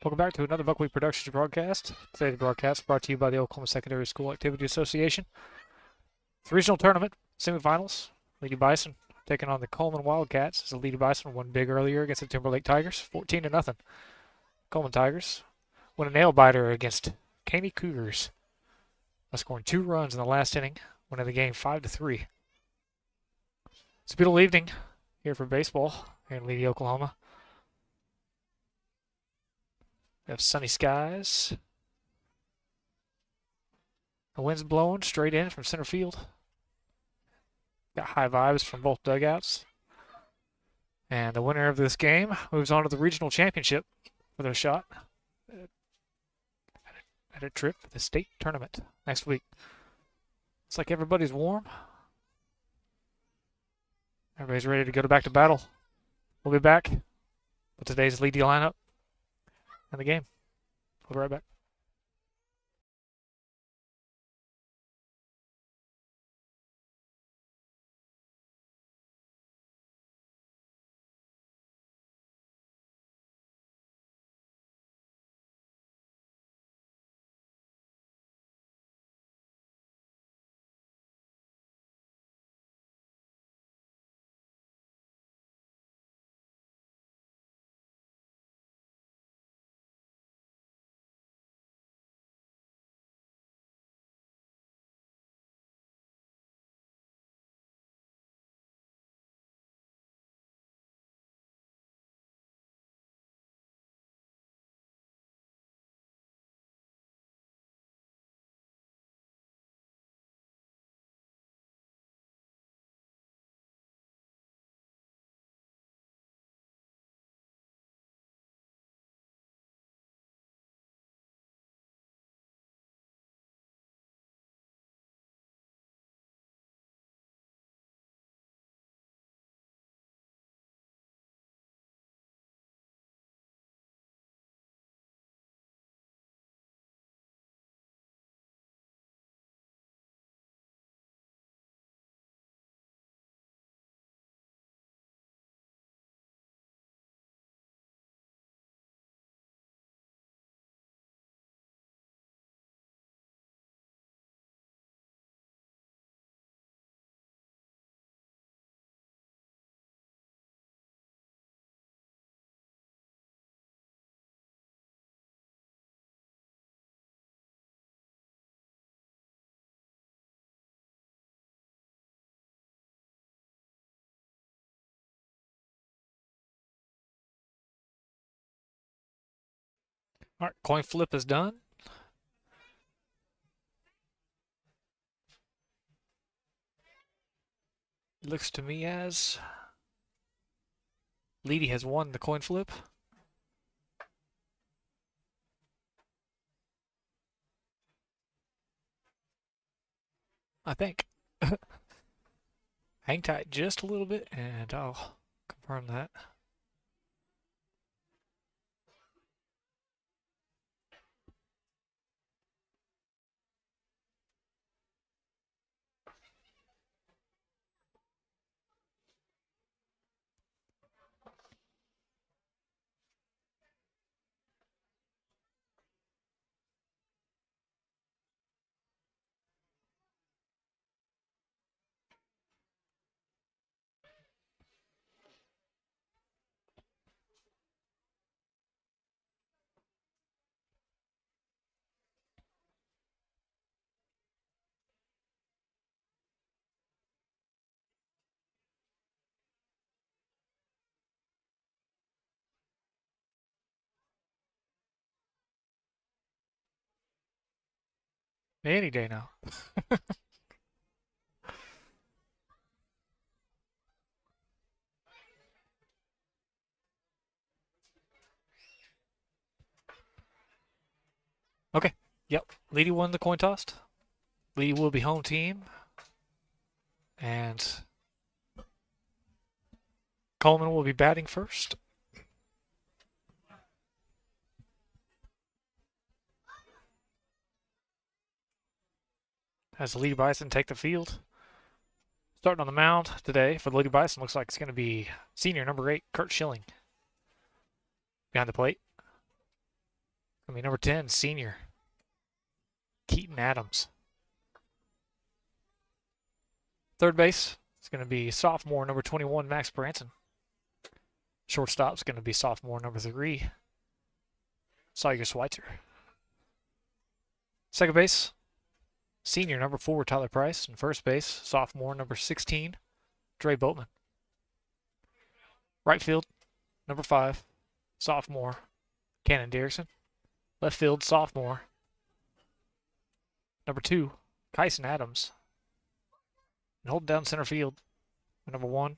Welcome back to another Buckwheat Productions broadcast. Today's broadcast brought to you by the Oklahoma Secondary School Activity Association. It's a regional tournament, semifinals. LEEDEY BISON taking on the Coleman WILDCATS as the LEEDEY BISON won big earlier against the Timberlake Tigers, 14-0. Coleman Tigers win a nail-biter against Caney Cougars by scoring 2 runs in the last inning, winning the game 5-3. It's a beautiful evening here for baseball here in LEEDEY, Oklahoma. We have sunny skies. The wind's blowing straight in from center field. Got high vibes from both dugouts. And the winner of this game moves on to the regional championship for their shot at a trip to the state tournament next week. It's like everybody's warm. Everybody's ready to go back to battle. We'll be back with today's LEEDEY lineup and the game. We'll be right back. All right, coin flip is done. It looks to me as LEEDEY has won the coin flip. I think. Hang tight just a little bit and I'll confirm that. Any day now. Okay. Yep. LEEDEY won the coin toss. LEEDEY will be home team. And Coleman will be batting first. As the LEEDEY BISON take the field. Starting on the mound today for the LEEDEY BISON looks like it's going to be senior number 8, Kurt Schilling. Behind the plate. Number 10, senior Keaton Adams. Third base is going to be sophomore number 21, Max Branson. Shortstop is going to be sophomore number 3, Sawyer Schweitzer. Second base, senior number 4, Tyler Price. And first base, sophomore number 16, Dre Boatman. Right field, number 5, sophomore, Cannon Derrickson. Left field, sophomore, number 2, Kyson Adams. And holding down center field, number 1,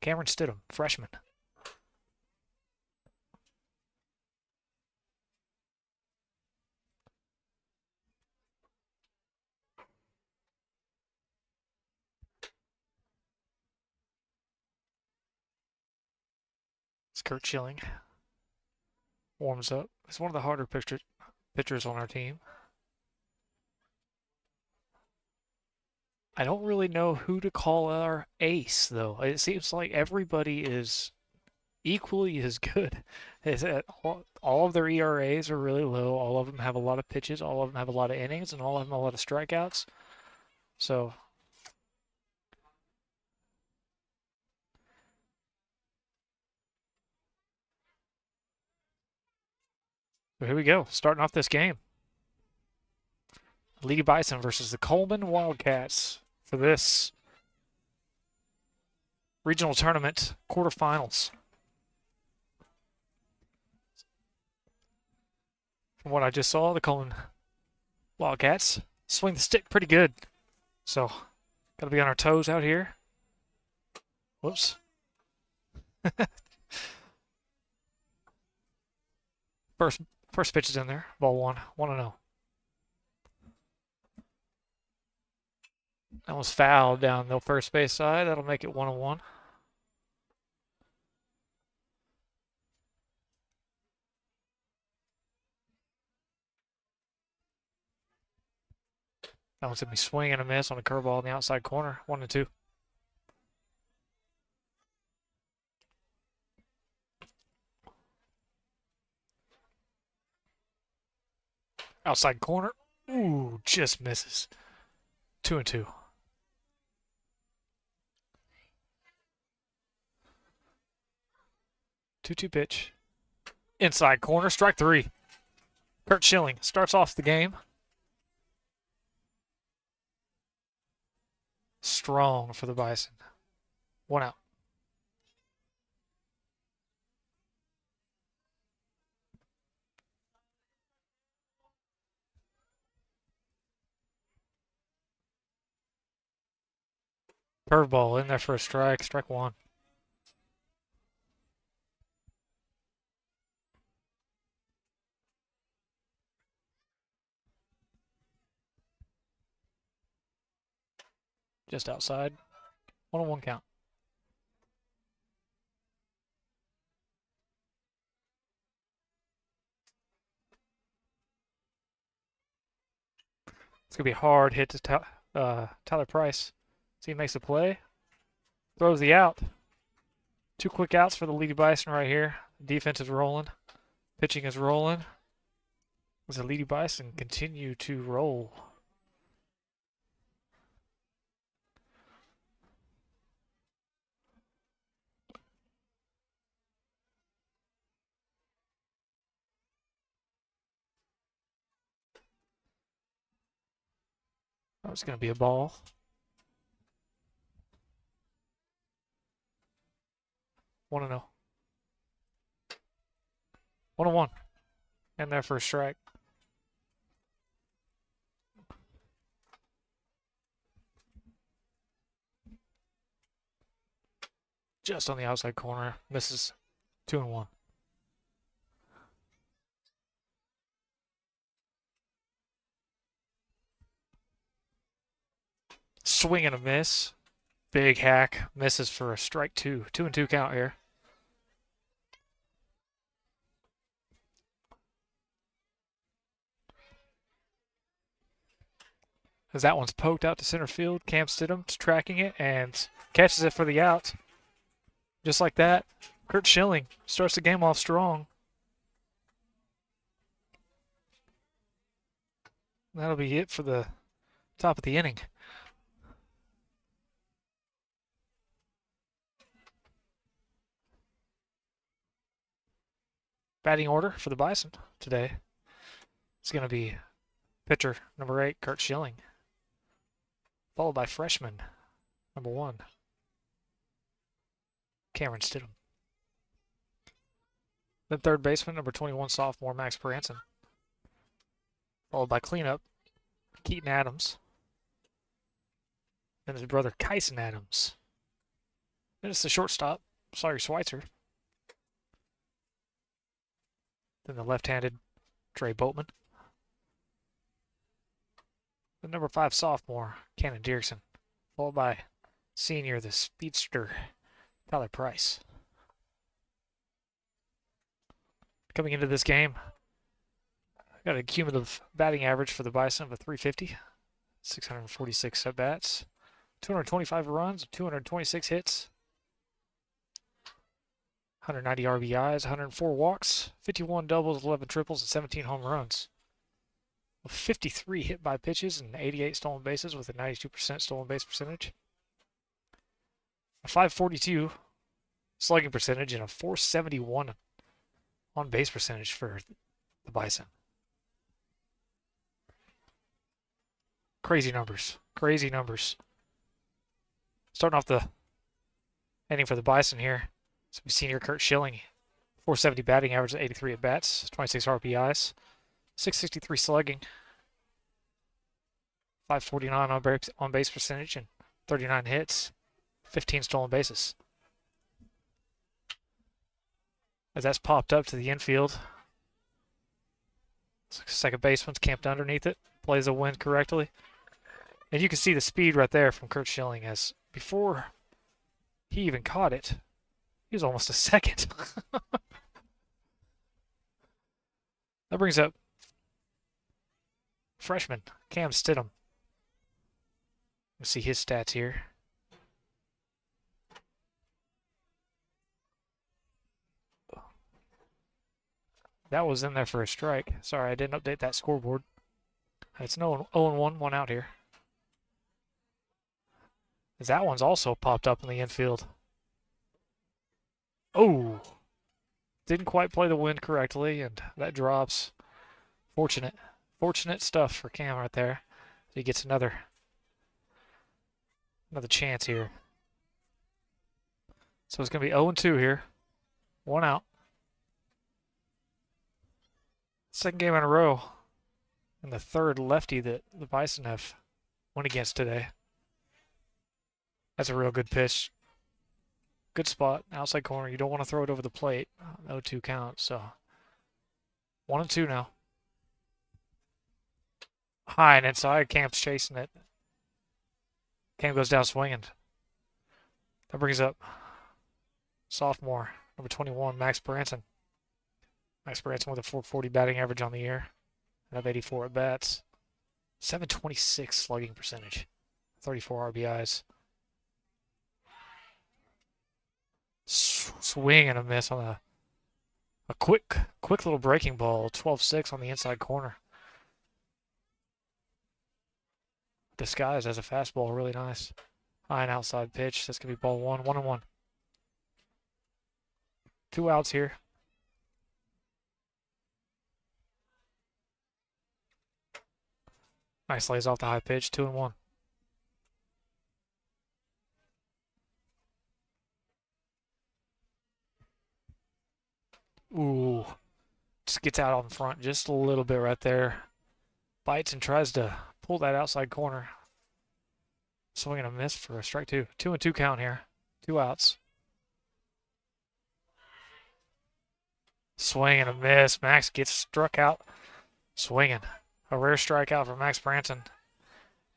Cameron Stidham, freshman. It's Kurt Schilling. Warms up. He's one of the harder pitchers on our team. I don't really know who to call our ace, though. It seems like everybody is equally as good. All of their ERAs are really low. All of them have a lot of pitches. All of them have a lot of innings, and all of them have a lot of strikeouts. So here we go, starting off this game. LEEDEY BISON versus the Coleman WILDCATS for this regional tournament quarterfinals. From what I just saw, the Coleman WILDCATS swing the stick pretty good. So, got to be on our toes out here. Whoops. First pitch is in there. Ball 1. 1-0. That was fouled down the first base side. That'll make it 1-1. That one's going to be swing and a miss on a curveball in the outside corner. 1-2. Outside corner. Ooh, just misses. 2-2. 2-2 pitch. Inside corner, strike 3. Kurt Schilling starts off the game strong for the Bison. 1 out. Curveball in there for a strike. Strike 1. Just outside. 1-1 count. It's going to be a hard hit to Tyler Price. See, he makes a play. Throws the out. 2 quick outs for the LEEDEY BISON right here. Defense is rolling. Pitching is rolling. As the LEEDEY BISON continue to roll. That was going to be a ball. 1-0. 1-1. And there for a strike. Just on the outside corner. Misses. 2-1. Swing and a miss. Big hack. Misses for a strike 2. 2-2 count here. As that one's poked out to center field. Cam Stidham's tracking it and catches it for the out. Just like that, Kurt Schilling starts the game off strong. That'll be it for the top of the inning. Batting order for the Bison today is going to be pitcher number 8, Kurt Schilling, followed by freshman number 1, Cameron Stidham. Then third baseman number 21, sophomore Max Branson, followed by cleanup Keaton Adams, then his brother Kyson Adams. Then it's the shortstop, Sawyer Schweitzer. Then the left-handed Trey Boatman. The number 5 sophomore, Cannon Dierksen, followed by senior, the speedster, Tyler Price. Coming into this game, got a cumulative batting average for the Bison of a 350, 646 at-bats, 225 runs, 226 hits, 190 RBIs, 104 walks, 51 doubles, 11 triples, and 17 home runs. 53 hit by pitches and 88 stolen bases with a 92% stolen base percentage. A 542 slugging percentage and a 471 on base percentage for the Bison. Crazy numbers. Crazy numbers. Starting off the inning for the Bison here. So senior Kurt Schilling, 470 batting average, 83 at bats, 26 RBIs, 663 slugging, 549 on base percentage, and 39 hits, 15 stolen bases. As that's popped up to the infield, second baseman's camped underneath it, plays the wind correctly. And you can see the speed right there from Kurt Schilling, as before he even caught it, he was almost a second. That brings up freshman Cam Stidham. Let's see his stats here. That was in there for a strike. Sorry, I didn't update that scoreboard. It's no 0-1, one out here. As that one's also popped up in the infield. Oh! Didn't quite play the wind correctly, and that drops. Fortunate stuff for Cam right there. He gets another chance here. So it's going to be 0-2 here. One out. Second game in a row. And the third lefty that the Bison have went against today. That's a real good pitch. Good spot, outside corner. You don't want to throw it over the plate. 0-2 count, so 1-2 now. High and inside. Cam's chasing it. Cam goes down swinging. That brings up sophomore, number 21, Max Branson. Max Branson with a 440 batting average on the year. And have 84 at bats. 726 slugging percentage. 34 RBIs. Swing and a miss on a quick little breaking ball. 12-6 on the inside corner. Disguised as a fastball, really nice. High and outside pitch. That's gonna be ball 1, 1-1. 2 outs here. Nice lays off the high pitch. 2-1. Ooh. Just gets out on front just a little bit right there. Bites and tries to pull that outside corner. Swing and a miss for a strike 2. 2-2 count here. 2 outs. Swing and a miss. Max gets struck out swinging. A rare strikeout for Max Branson.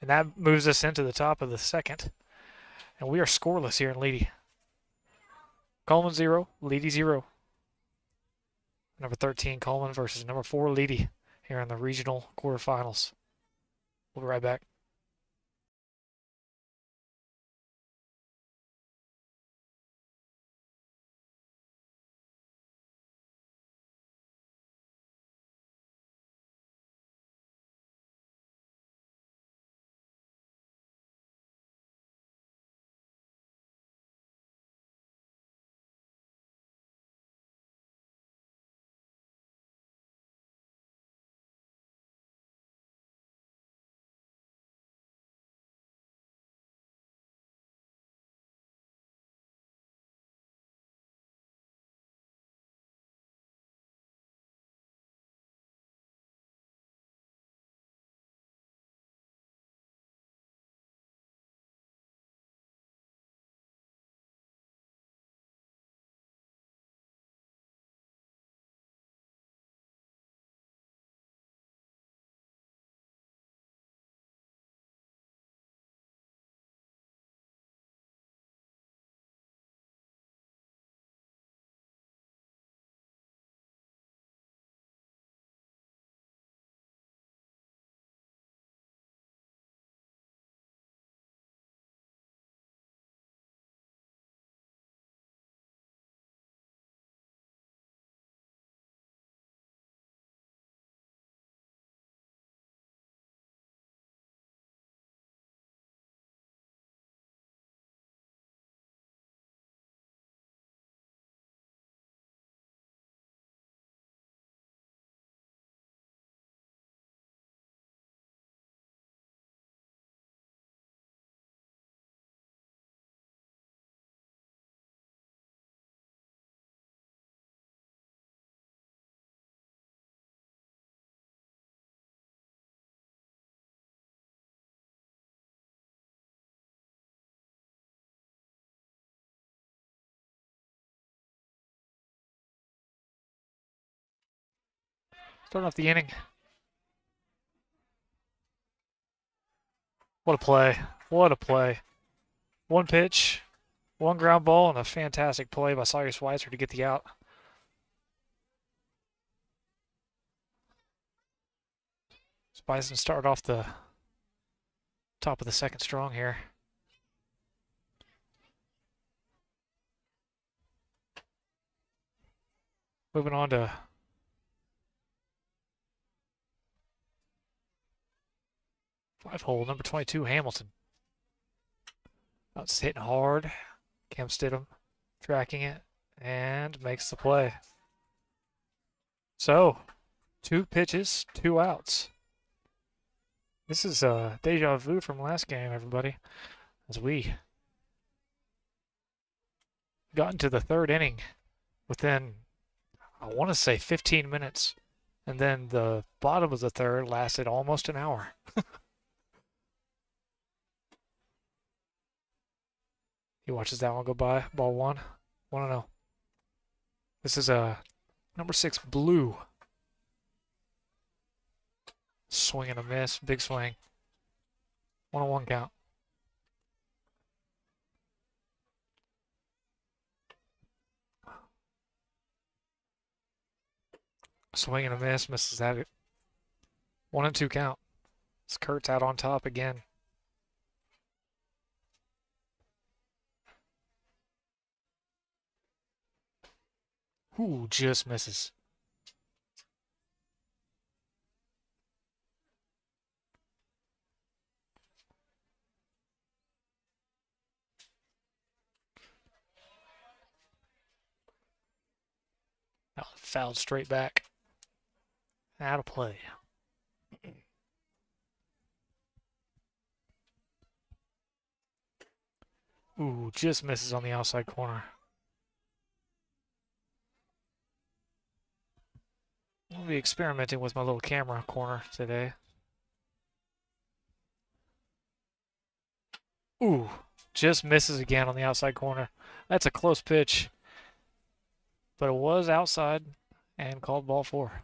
And that moves us into the top of the second. And we are scoreless here in LEEDEY. Coleman 0, LEEDEY 0. Number 13, Coleman versus number 4, LEEDEY here in the regional quarterfinals. We'll be right back. Starting off the inning. What a play. What a play. One pitch, one ground ball, and a fantastic play by Sawyer Schweitzer to get the out. Bison started off the top of the second strong here. Moving on to five hole, number 22, Hamilton. That's hitting hard. Cam Stidham tracking it and makes the play. So, 2 pitches, 2 outs. This is deja vu from last game, everybody, as we got into the third inning within, I want to say, 15 minutes. And then the bottom of the third lasted almost an hour. He watches that one go by. Ball 1. 1-0. This is number 6, Blue. Swing and a miss. Big swing. 1-1 count. Swing and a miss. Misses that. 1-2 count. It's Kurtz out on top again. Ooh, just misses. Oh, fouled straight back. Out of play. Ooh, just misses on the outside corner. I'll be experimenting with my little camera corner today. Ooh, just misses again on the outside corner. That's a close pitch, but it was outside and called ball 4.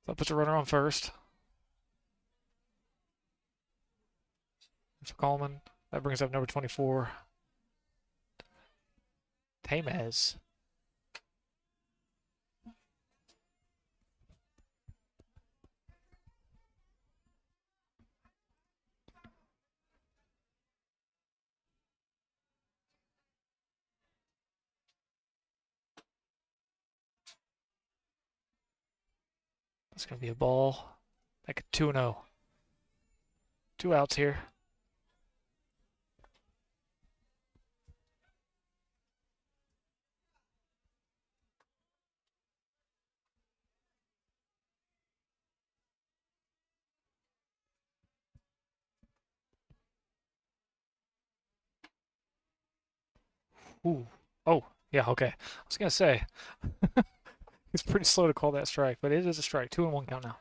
That puts a runner on first. For Coleman, that brings up number 24, Tamez. That's going to be a ball. Back at 2-0. 2 outs here. Ooh. Oh, yeah, okay. I was going to say, it's pretty slow to call that strike, but it is a strike. 2-1 count now.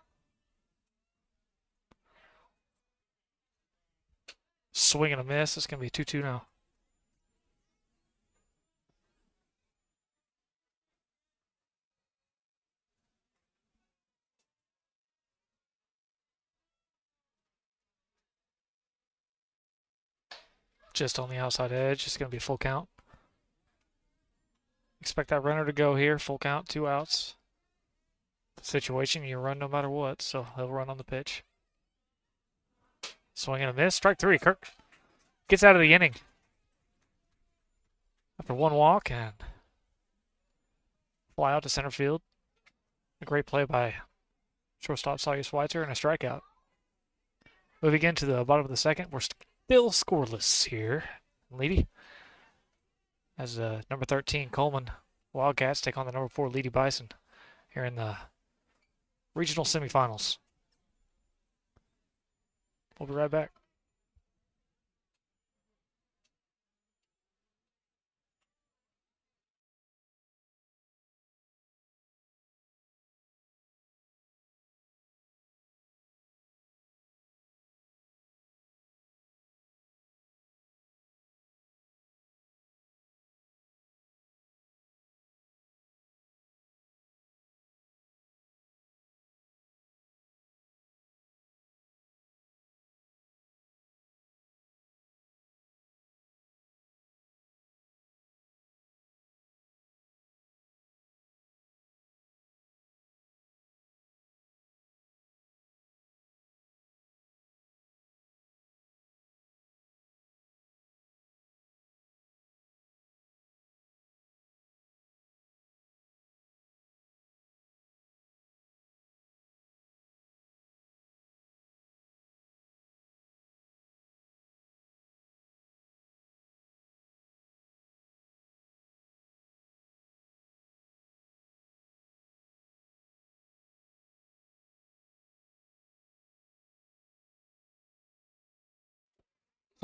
Swing and a miss. It's going to be 2-2 now. Just on the outside edge. It's going to be a full count. Expect that runner to go here. Full count, 2 outs. Situation, you run no matter what, so he'll run on the pitch. Swing and a miss. Strike 3. Kirk gets out of the inning after 1 walk and fly out to center field. A great play by shortstop Sawyer Schweitzer and a strikeout. Moving into the bottom of the second, we're still scoreless here. LEEDEY, as number 13 Coleman Wildcats take on the number 4 LEEDEY Bison here in the regional semifinals. We'll be right back.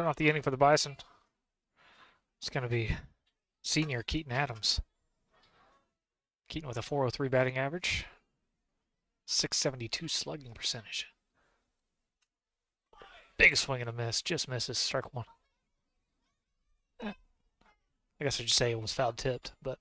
Starting off the inning for the Bison. It's going to be senior Keaton Adams. Keaton with a 403 batting average, 672 slugging percentage. Big swing and a miss, just misses, strike one. I guess I should say it was foul tipped, but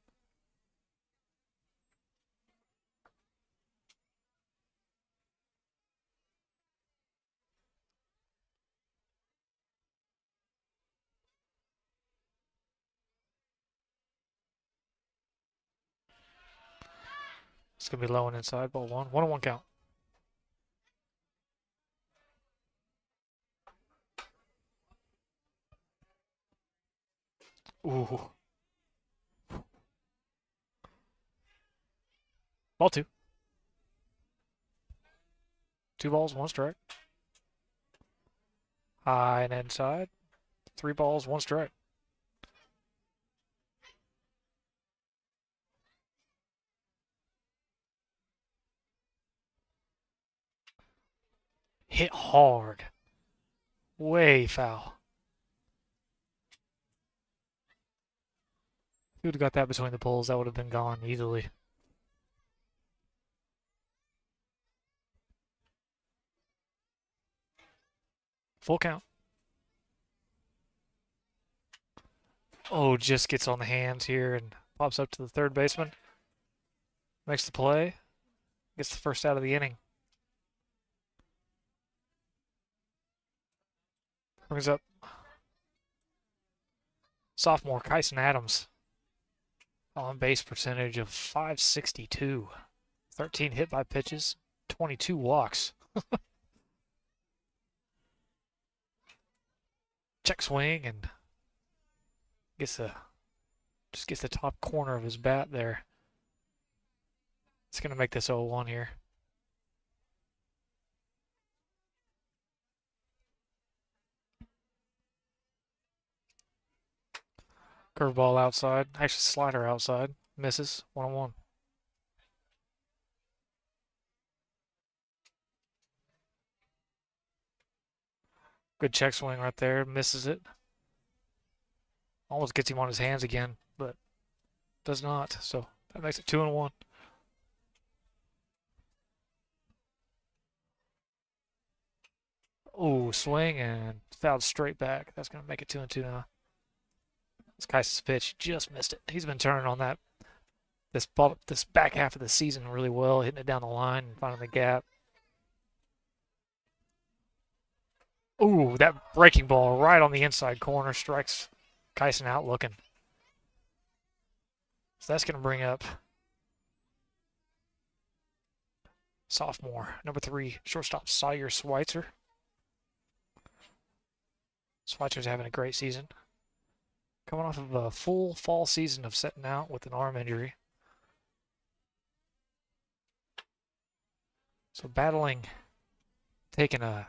it's going to be low and inside, ball one. 1-1 count. Ooh. Ball two. 2 balls, 1 strike. High and inside. 3 balls, 1 strike. Hit hard. Way foul. If he would have got that between the poles, that would have been gone easily. Full count. Oh, just gets on the hands here and pops up to the third baseman. Makes the play. Gets the first out of the inning. Brings up sophomore Kyson Adams. On base percentage of .562. 13 hit by pitches, 22 walks. Check swing and just gets the top corner of his bat there. It's going to make this 0-1 here. Curveball outside. Actually, slider outside. Misses. 1-1. Good check swing right there. Misses it. Almost gets him on his hands again, but does not. So that makes it 2-1. Oh, swing and fouled straight back. That's going to make it 2-2 now. This Kyson's pitch just missed it. He's been turning on that this back half of the season really well, hitting it down the line and finding the gap. Ooh, that breaking ball right on the inside corner strikes Kyson out looking. So that's going to bring up sophomore, number 3, shortstop Sawyer Schweitzer. Schweitzer's having a great season. Coming off of a full fall season of sitting out with an arm injury. So battling, taking a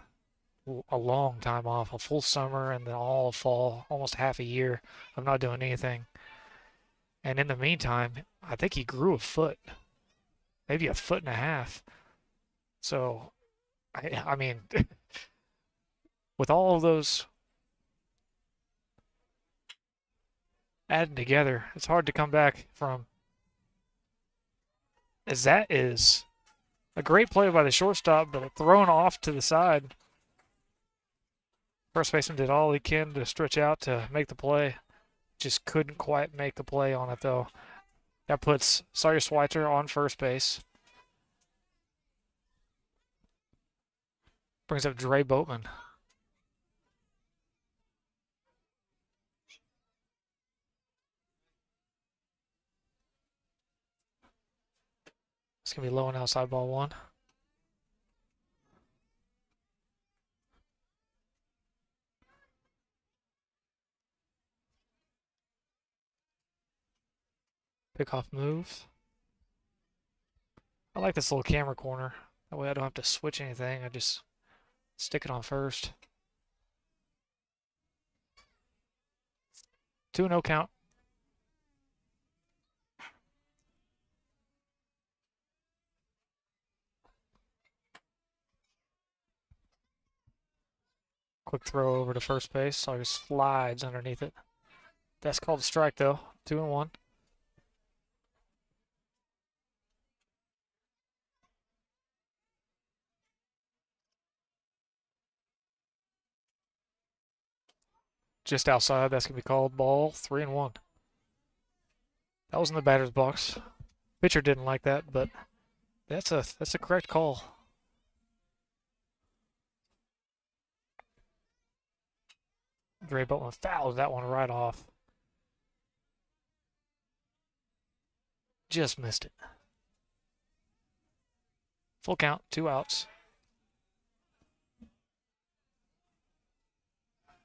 long time off, a full summer and then all fall, almost half a year of not doing anything. And in the meantime, I think he grew a foot, maybe a foot and a half. So, I mean, with all of those adding together, it's hard to come back from. As that is a great play by the shortstop, but thrown off to the side. First baseman did all he can to stretch out to make the play. Just couldn't quite make the play on it, though. That puts Sawyer Schweitzer on first base. Brings up Dre Boatman. It's going to be low and outside, ball one. Pickoff move. I like this little camera corner. That way I don't have to switch anything. I just stick it on first. 2-0 count. Quick throw over to first base. So he slides underneath it. That's called a strike, though. 2-1. Just outside. That's going to be called ball. 3-1. That was in the batter's box. Pitcher didn't like that, but that's a correct call. Gray Butler fouls that one right off. Just missed it. Full count, 2 outs.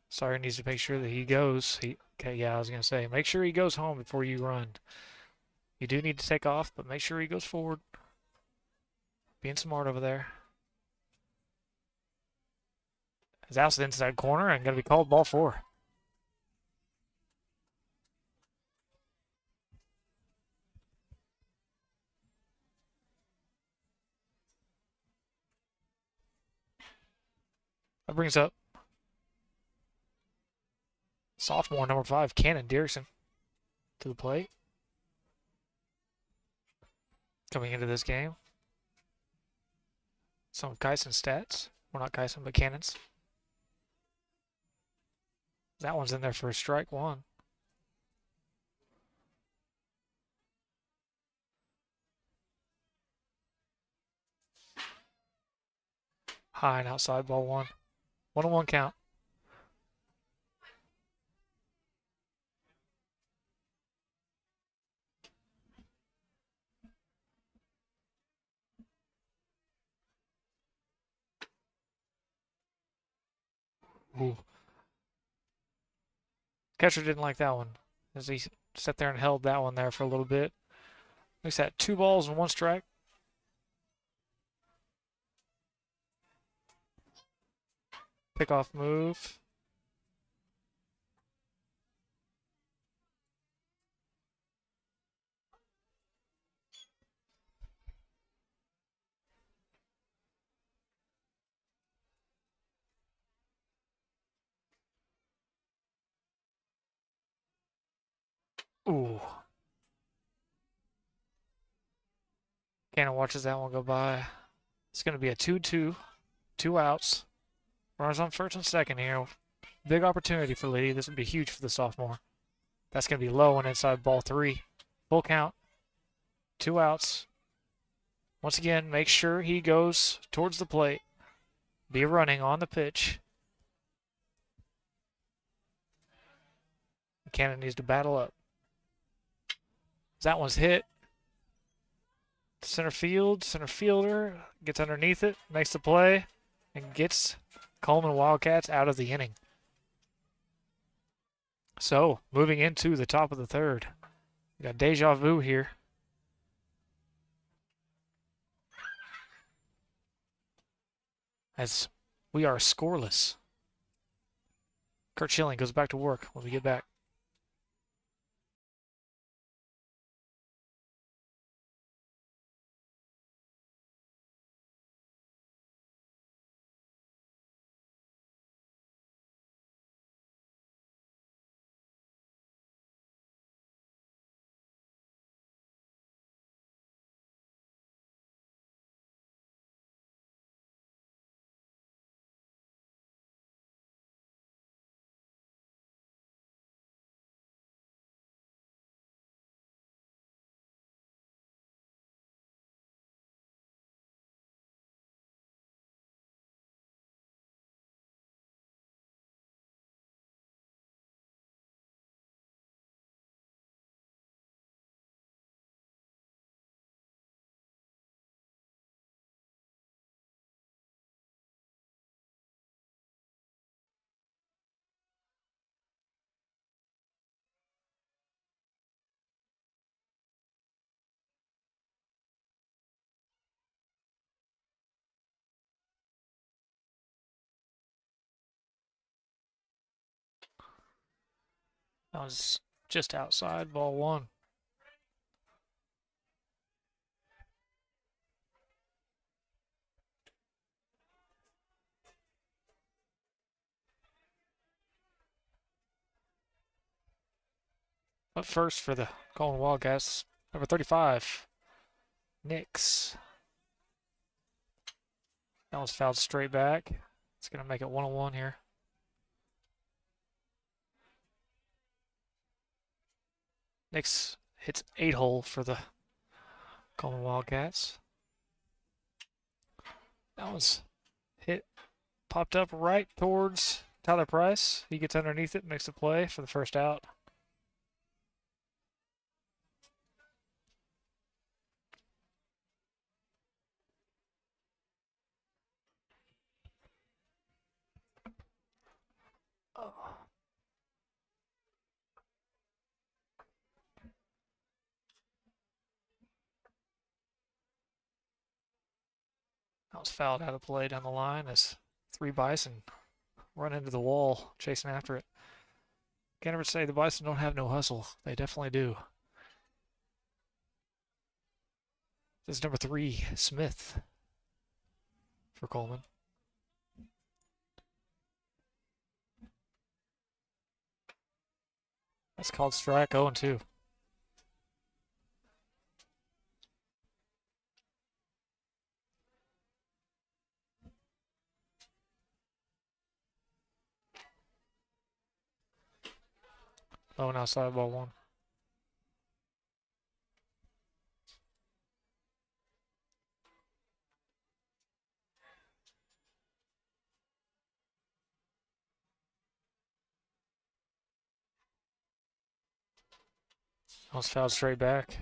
Sawyer needs to make sure that he goes. Okay, yeah, I was going to say, make sure he goes home before you run. You do need to take off, but make sure he goes forward. Being smart over there. His out's the inside corner and going to be called ball 4. That brings up sophomore number 5, Cannon Dierksen, to the plate. Coming into this game. Some of Kyson's stats. Well, not Kyson, but Cannon's. That one's in there for a strike 1. High and outside, ball 1. 1-1 count. Ooh. Catcher didn't like that one, as he sat there and held that one there for a little bit. Makes that 2 balls and 1 strike. Pickoff move. Ooh. Cannon watches that one go by. It's going to be a 2-2. 2 outs. Runners on first and second here. Big opportunity for LEEDEY. This would be huge for the sophomore. That's going to be low and inside, ball 3. Full count. 2 outs. Once again, make sure he goes towards the plate. Be running on the pitch. Cannon needs to battle up. That one's hit. Center field. Center fielder gets underneath it, makes the play, and gets Coleman Wildcats out of the inning. So, moving into the top of the 3rd. We got deja vu here. As we are scoreless. Kurt Schilling goes back to work when we get back. That was just outside, ball 1. Up first for the Coleman Wildcats, number 35, Nix. That one's fouled straight back. It's going to make it 1-1 here. Nix hits 8-hole for the Coleman Wildcats. That one's hit, popped up right towards Tyler Price. He gets underneath it, makes the play for the first out. That was fouled out of play down the line as 3 Bison run into the wall chasing after it. Can't ever say the Bison don't have no hustle. They definitely do. This is number 3, Smith, for Coleman. That's called strike, 0-2. Low and outside, ball 1. Almost fouled straight back.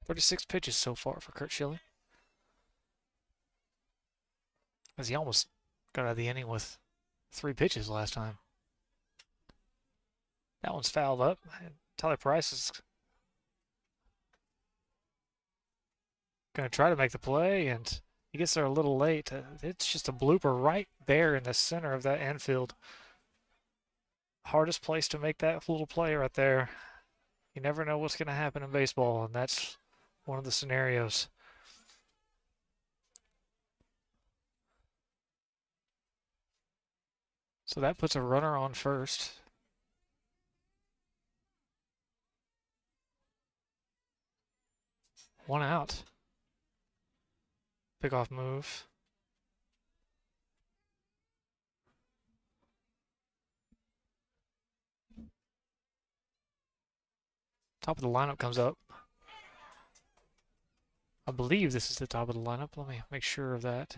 "36 pitches so far for Kurt Schilling, as he almost got out of the inning with 3 pitches last time. That one's fouled up. And Tyler Price is going to try to make the play, and he gets there a little late. It's just a blooper right there in the center of that infield. Hardest place to make that little play right there. You never know what's going to happen in baseball, and that's one of the scenarios. So that puts a runner on first. One out. Pickoff move. Top of the lineup comes up. I believe this is the top of the lineup. Let me make sure of that.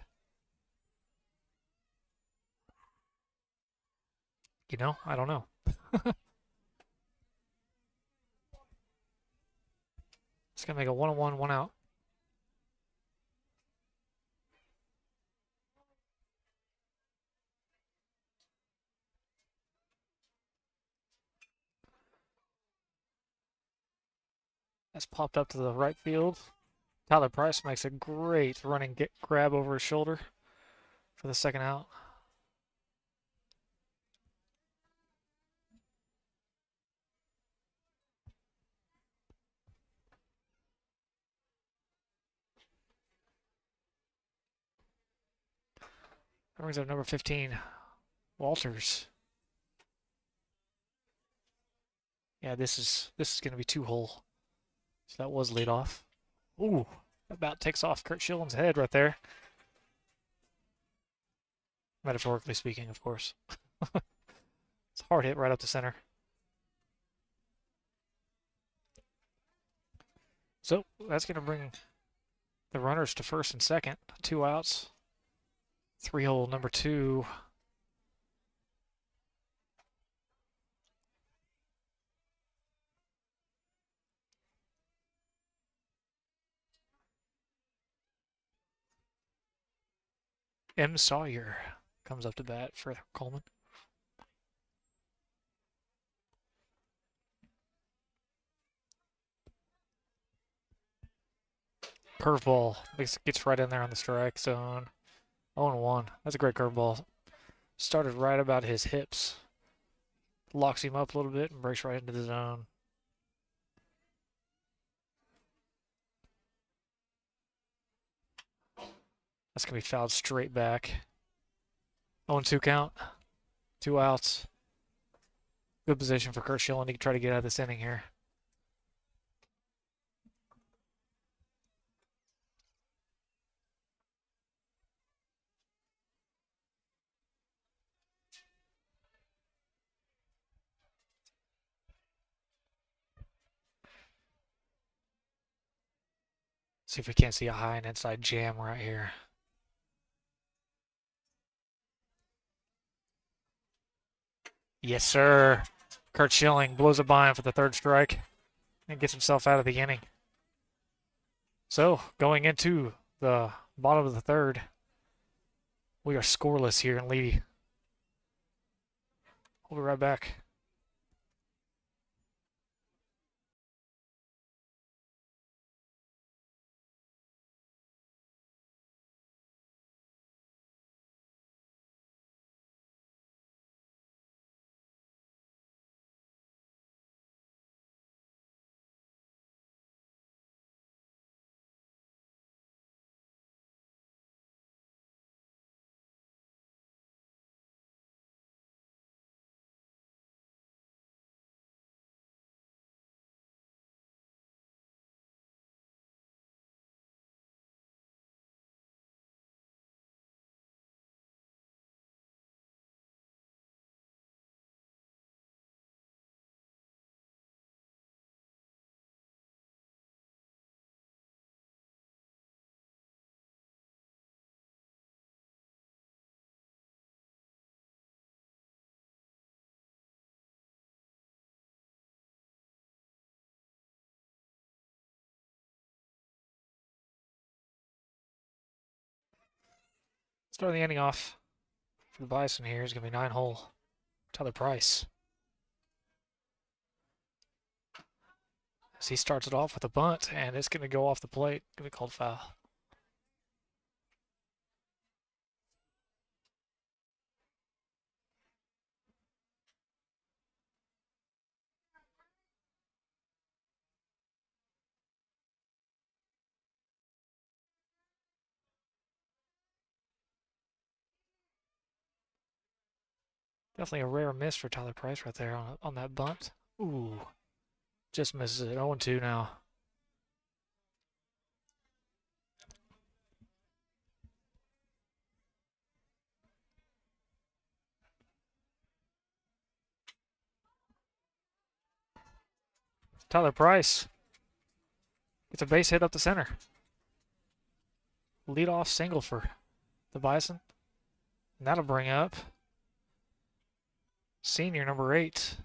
You know, I don't know. It's going to make a 1-1, 1 out. That's popped up to the right field. Tyler Price makes a great running grab over his shoulder for the second out. That brings up number 15, Walters. Yeah, this is going to be 2-hole. So that was lead off. Ooh, about takes off Kurt Schilling's head right there. Metaphorically speaking, of course. It's a hard hit right up the center. So that's going to bring the runners to first and second. 2 outs. 3-hole number 2. M. Sawyer comes up to bat for Coleman. Curveball gets right in there on the strike zone. 0-1. That's a great curveball. Started right about his hips. Locks him up a little bit and breaks right into the zone. That's going to be fouled straight back. 0-2 count. 2 outs. Good position for Kurt Schilling to try to get out of this inning here. See if we can't see a high and inside jam right here. Yes, sir. Kurt Schilling blows it by him for the 3rd strike and gets himself out of the inning. So, going into the bottom of the 3rd, we are scoreless here in LEEDEY. We'll be right back. Starting the inning off for the Bison here is going to be 9-hole Tyler Price. As he starts it off with a bunt, and it's going to go off the plate. Going to be called foul. Definitely a rare miss for Tyler Price right there on that bunt. Ooh, just misses it. 0-2 now. Tyler Price gets a base hit up the center. Lead-off single for the Bison. And that'll bring up senior number 8,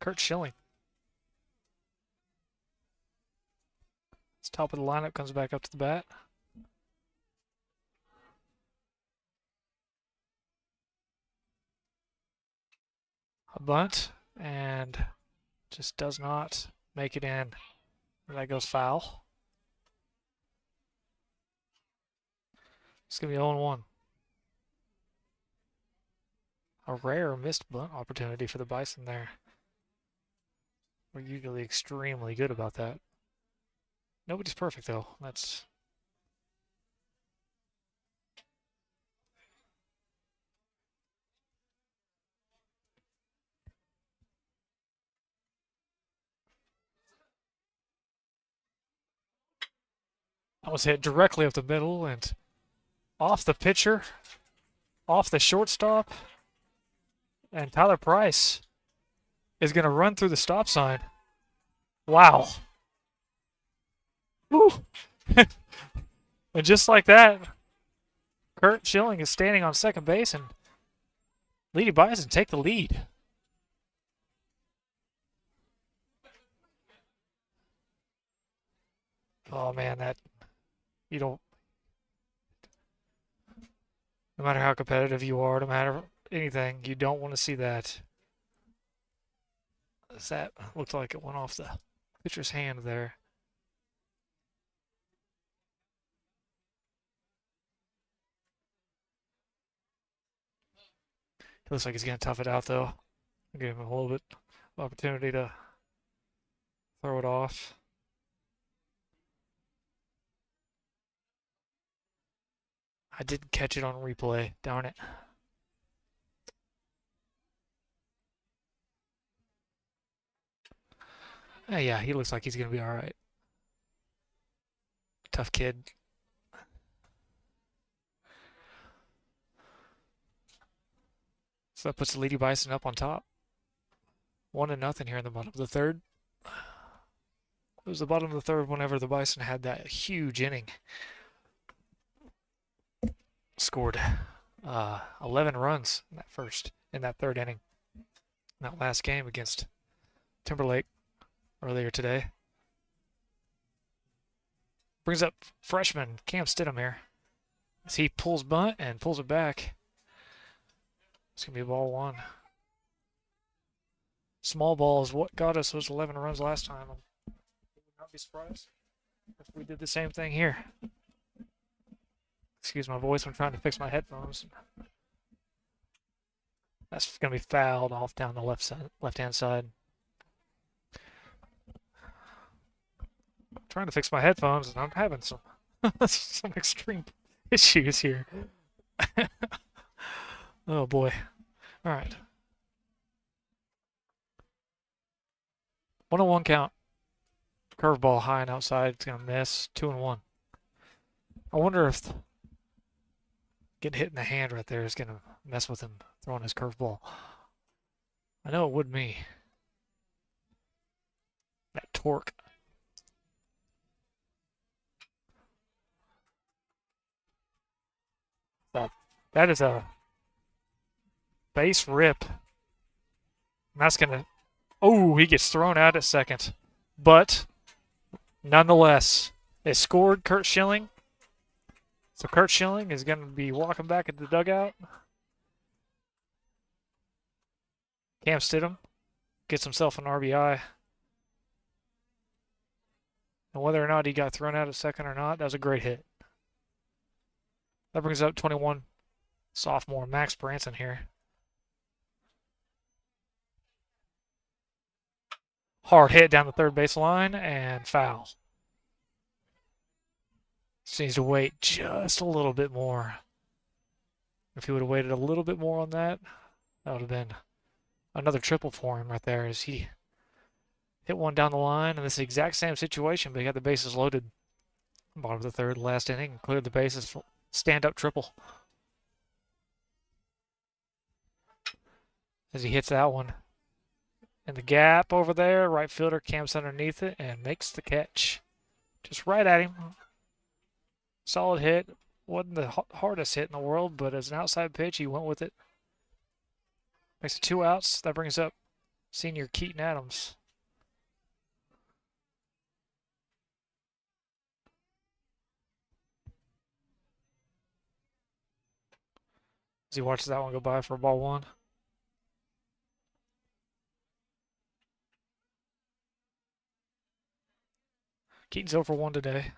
Kurt Schilling. His top of the lineup comes back up to the bat. A bunt, and just does not make it in. That goes foul. It's going to be 0-1. A rare missed bunt opportunity for the Bison there. We're usually extremely good about that. Nobody's perfect, though. That's... That was hit directly up the middle and off the pitcher, off the shortstop, and Tyler Price is going to run through the stop sign. Wow. Woo. And just like that, Kurt Schilling is standing on second base, and LEEDEY Bison take the lead. Oh man, that you don't. No matter how competitive you are, no matter anything, you don't want to see that. That looked like it went off the pitcher's hand there. It looks like he's going to tough it out, though. Give him a little bit of opportunity to throw it off. I didn't catch it on replay. Darn it. Yeah, he looks like he's going to be all right. Tough kid. So that puts the Lady Bison up on top. 1-0 here in the bottom of the third. It was the bottom of the third whenever the Bison had that huge inning. Scored 11 runs in that third inning. That last game against Timberlake earlier today. Brings up freshman Cam Stidham here. As he pulls bunt and pulls it back. It's going to be ball one. Small ball is what got us those 11 runs last time. I would not be surprised if we did the same thing here. Excuse my voice, I'm trying to fix my headphones. That's going to be fouled off down the left-hand side. I'm trying to fix my headphones, and I'm having some some extreme issues here. Oh boy. All right. 1-1 count. Curveball high and outside. It's going to miss. 2-1. I wonder if getting hit in the hand right there is going to mess with him throwing his curveball. I know it would me. That torque. That is a base rip. And that's going to... Oh, he gets thrown out at second. But, nonetheless, they scored Kurt Schilling. So Kurt Schilling is going to be walking back into the dugout. Cam Stidham gets himself an RBI. And whether or not he got thrown out at second or not, that was a great hit. That brings up 21 sophomore Max Branson here. Hard hit down the third base line and foul. Just needs to wait just a little bit more. If he would have waited a little bit more on that, that would have been another triple for him right there as he hit one down the line. And this is the exact same situation, but he got the bases loaded. Bottom of the third, last inning, cleared the bases for stand-up triple. As he hits that one. In the gap over there, right fielder camps underneath it and makes the catch. Just right at him. Solid hit. Wasn't the hardest hit in the world, but as an outside pitch, he went with it. Makes it 2 outs. That brings up senior Keaton Adams. As he watches that one go by for ball one. Keaton's 0 for 1 today.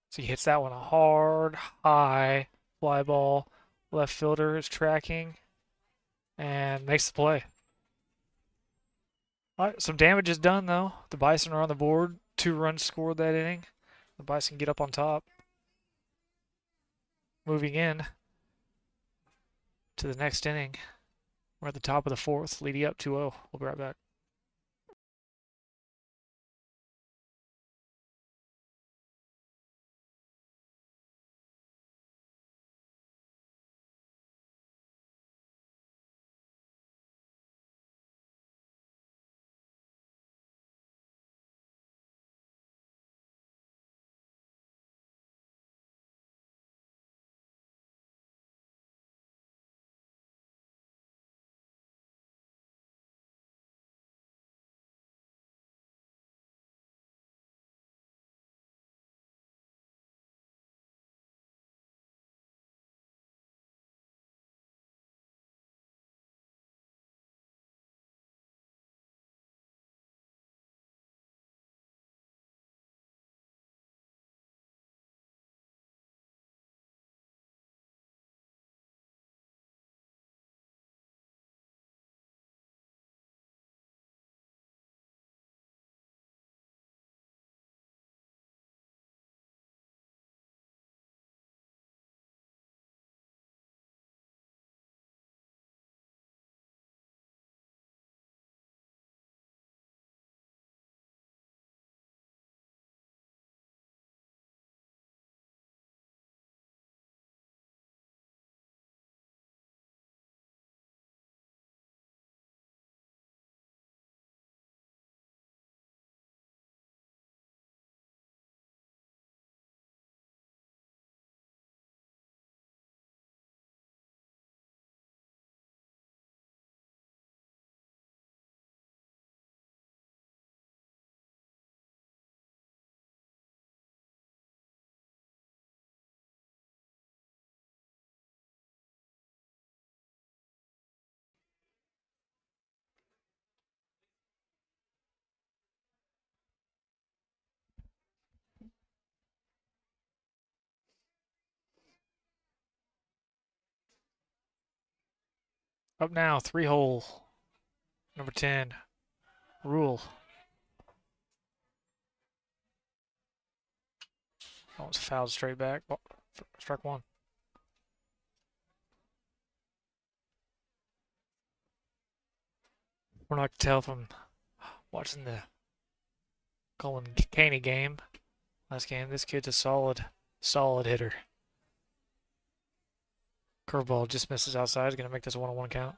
So he hits that one a hard, high fly ball. Left fielder is tracking and makes the play. All right, some damage is done, though. The Bison are on the board. 2 runs scored that inning. The Bison get up on top. Moving in to the next inning. We're at the top of the fourth, leading up 2-0. We'll be right back. Up now, 3-hole. Number 10, Rule. Oh, it's fouled straight back. Strike one. We're not to tell from watching the Colin Caney game. Last game, this kid's a solid hitter. Curveball just misses outside. Is going to make this a 1-on-1 count.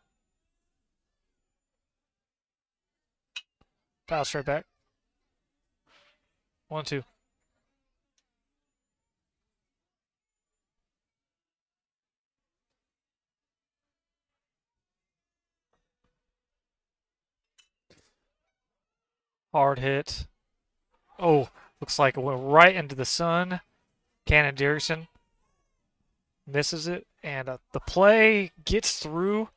Foul straight back. 1-2. Hard hit. Oh, looks like it went right into the sun. Cannon Derrickson misses it, and the play gets through.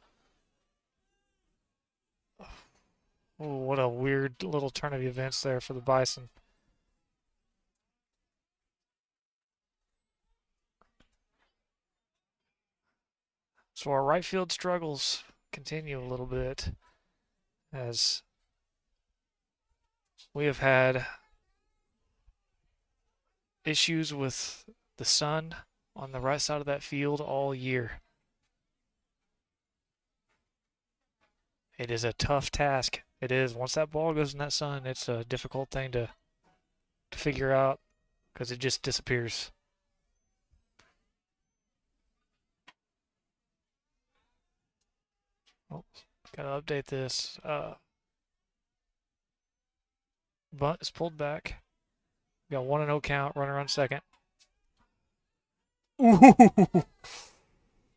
Oh, what a weird little turn of events there for the Bison. So our right field struggles continue a little bit as we have had issues with the sun on the right side of that field all year. It is a tough task. It is. Once that ball goes in that sun, it's a difficult thing to figure out because it just disappears. Oh, gotta update this. Bunt is pulled back. We got 1-0 count, runner on second. Ooh,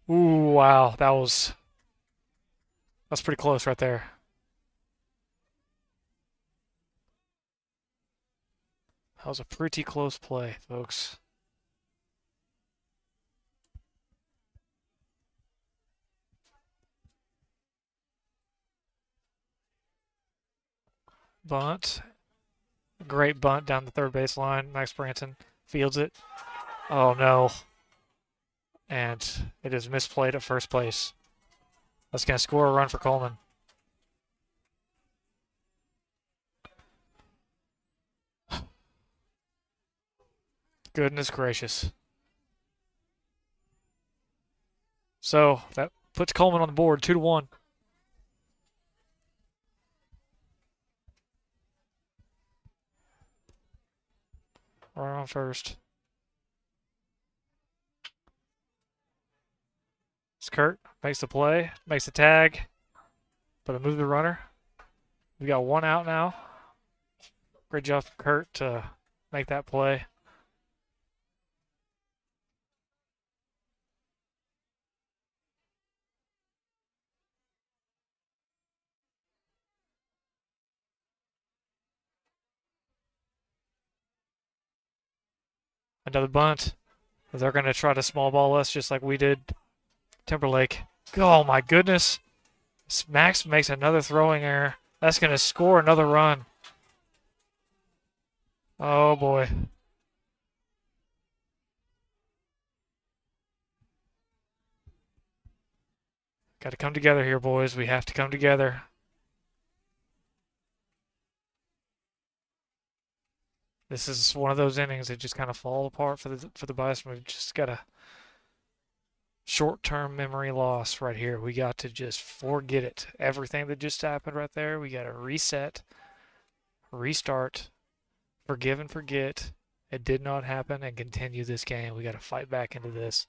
ooh, wow, that's pretty close right there. That was a pretty close play, folks. Bunt. Great bunt down the third baseline. Max Branson fields it. Oh, no. And it is misplayed at first place. That's going to score a run for Coleman. Goodness gracious. So that puts Coleman on the board, 2-1. Runner on first. It's Kurt. Makes the play. Makes the tag. But I move the runner. We got 1 out now. Great job from Kurt to make that play. Another bunt. They're going to try to small ball us just like we did Timberlake. Oh, my goodness. Max makes another throwing error. That's going to score another run. Oh, boy. Got to come together here, boys. We have to come together. This is one of those innings that just kind of fall apart for the Bison. We've just got a short-term memory loss right here. We got to just forget it. Everything that just happened right there, we got to reset, restart, forgive and forget. It did not happen, and continue this game. We got to fight back into this.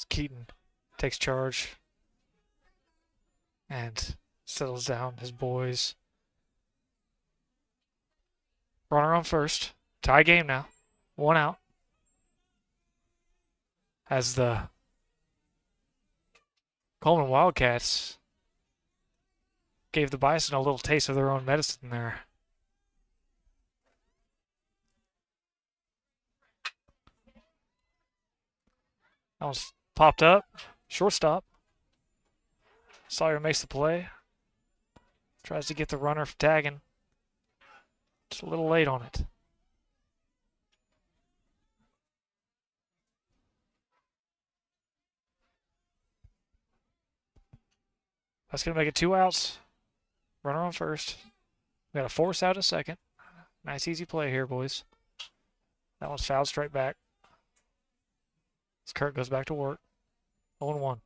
Keaton takes charge and settles down his boys. Runner on first. Tie game now. 1 out. As the Coleman Wildcats gave the Bison a little taste of their own medicine there. That was popped up. Shortstop. Sawyer makes the play. Tries to get the runner for tagging. Just a little late on it. That's going to make it 2 outs. Runner on first. We got a force out at second. Nice easy play here, boys. That one's fouled straight back. As Kurt goes back to work. 0-1.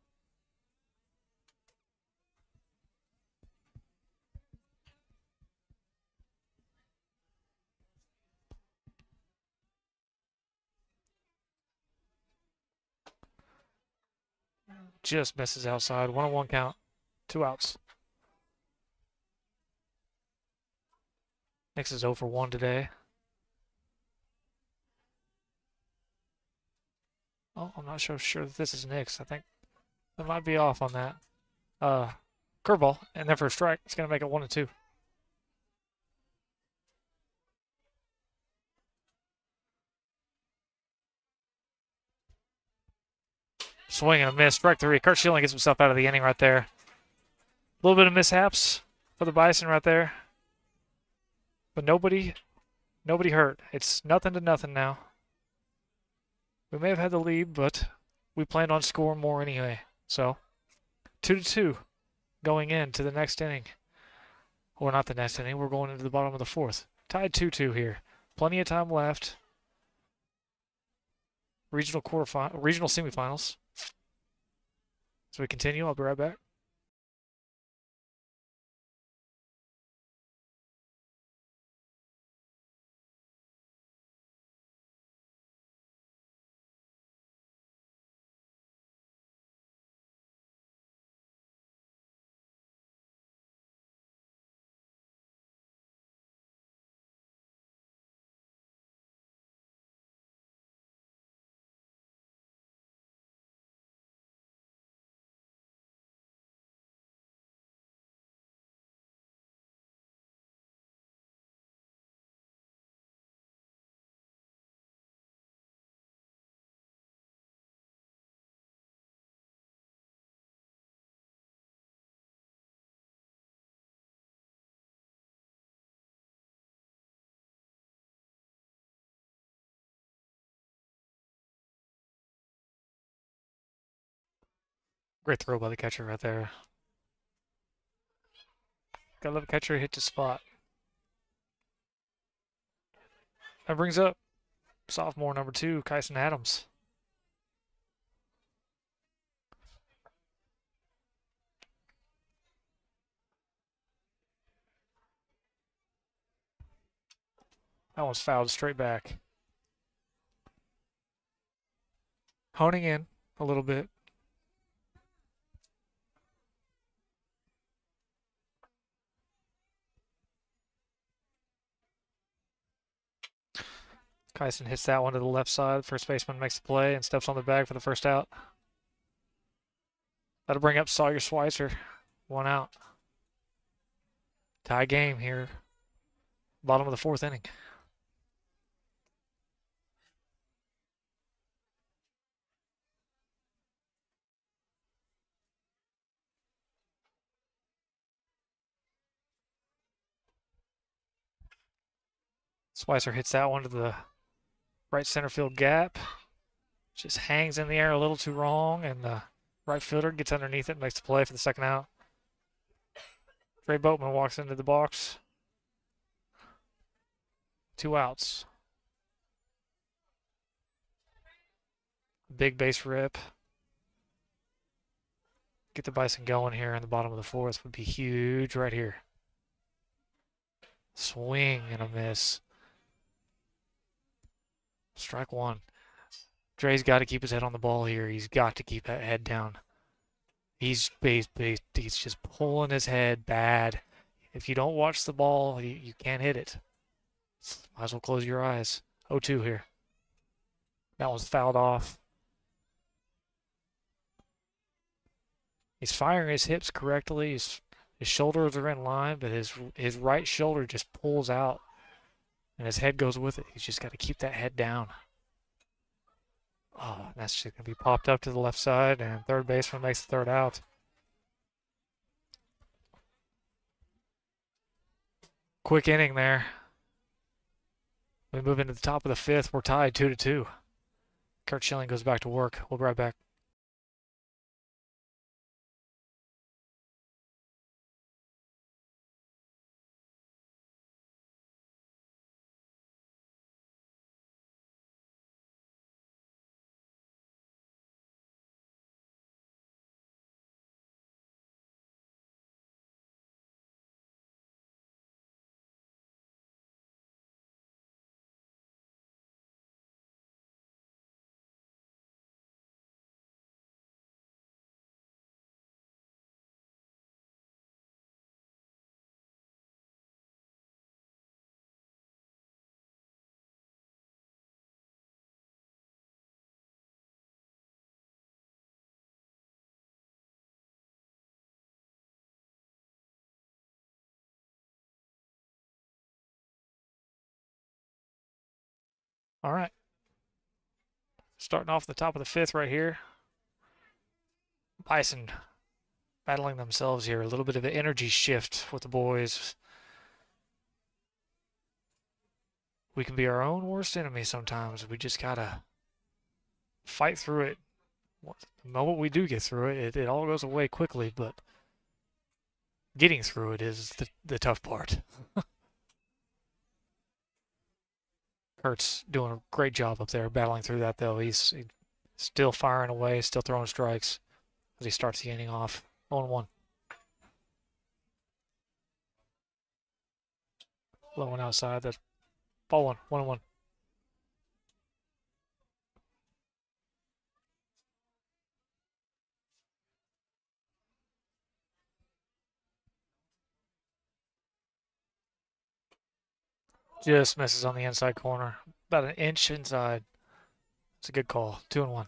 Just misses outside. 1-1 count. 2 outs. Nix is 0 for 1 today. Oh, I'm not sure that this is Nix. I think I might be off on that. Curveball, and then for a strike, it's going to make it 1-2. Swing and a miss. Strike 3. Kurt Schilling gets himself out of the inning right there. A little bit of mishaps for the Bison right there. But nobody hurt. It's 0-0 now. We may have had the lead, but we planned on scoring more anyway. So, 2-2 going into the next inning. Or not the next inning. We're going into the bottom of the 4th. Tied 2-2 here. Plenty of time left. Regional semifinals. So we continue. I'll be right back. Great throw by the catcher right there. Gotta let the catcher hit the spot. That brings up sophomore number 2, Kyson Adams. That one's fouled straight back. Honing in a little bit. Kyson hits that one to the left side. First baseman makes the play and steps on the bag for the first out. That'll bring up Sawyer Schweitzer. 1 out. Tie game here. Bottom of the 4th inning. Schweitzer hits that one to the right center field gap. Just hangs in the air a little too wrong, and the right fielder gets underneath it and makes the play for the second out. Trey Boatman walks into the box. 2 outs. Big base rip. Get the Bison going here in the bottom of the 4th would be huge right here. Swing and a miss. Strike 1. Dre's got to keep his head on the ball here. He's got to keep that head down. He's just pulling his head bad. If you don't watch the ball, you can't hit it. Might as well close your eyes. 0-2 here. That one's fouled off. He's firing his hips correctly. His shoulders are in line, but his right shoulder just pulls out, and his head goes with it. He's just got to keep that head down. Oh, that's just going to be popped up to the left side, and third baseman makes the 3rd out. Quick inning there. We move into the top of the fifth. We're tied 2-2. Kurt Schilling goes back to work. We'll be right back. All right. Starting off the top of the fifth right here. Bison battling themselves here. A little bit of an energy shift with the boys. We can be our own worst enemy sometimes. We just gotta fight through it. The moment we do get through it, it all goes away quickly, but getting through it is the tough part. Kurt's doing a great job up there battling through that, though. He's still firing away, still throwing strikes as he starts the inning off. 0-1. Low one outside. That's ball one. 1-1. Just misses on the inside corner. About an inch inside. It's a good call. 2-1.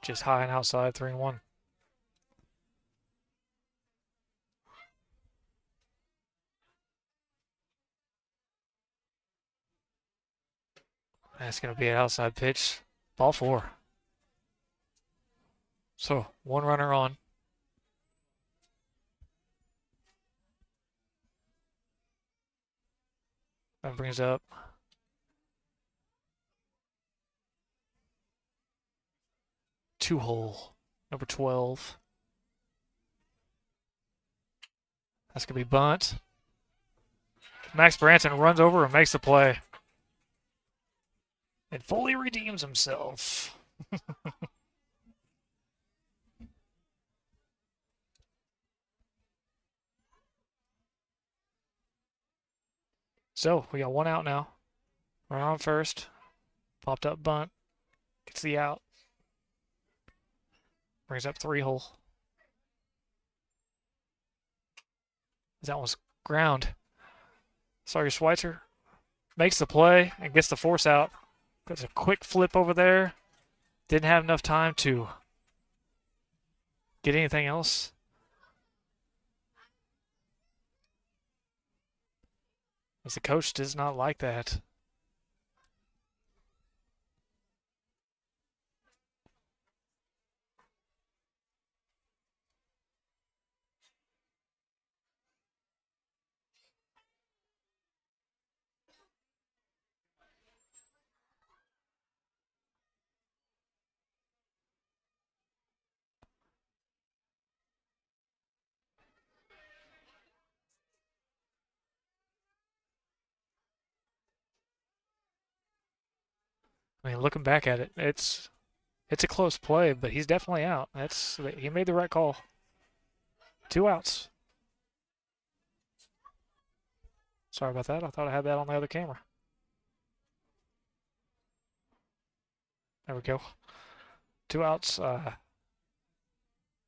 Just high and outside. 3-1. That's going to be an outside pitch. Ball 4. So, one runner on. That brings up two-hole, number 12. That's going to be bunt. Max Branson runs over and makes the play. And fully redeems himself. So, we got one out now. Runner on first. Popped up bunt. Gets the out. Brings up 3-hole. That one's ground. Sawyer Schweitzer makes the play and gets the force out. Gets a quick flip over there. Didn't have enough time to get anything else. As the coach does not like that. I mean, looking back at it, it's a close play, but he's definitely out. He made the right call. 2 outs. Sorry about that. I thought I had that on the other camera. There we go. 2 outs.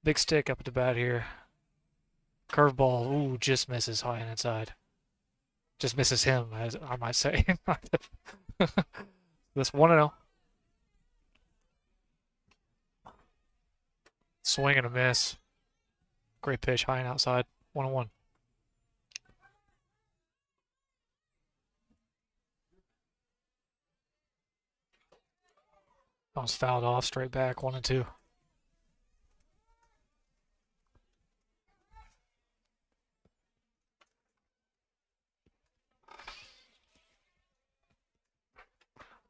Big stick up at the bat here. Curveball. Ooh, just misses high and inside. Just misses him, as I might say. This 1-0. Swing and a miss. Great pitch, high and outside. 1-1. That was fouled off, straight back. 1-2.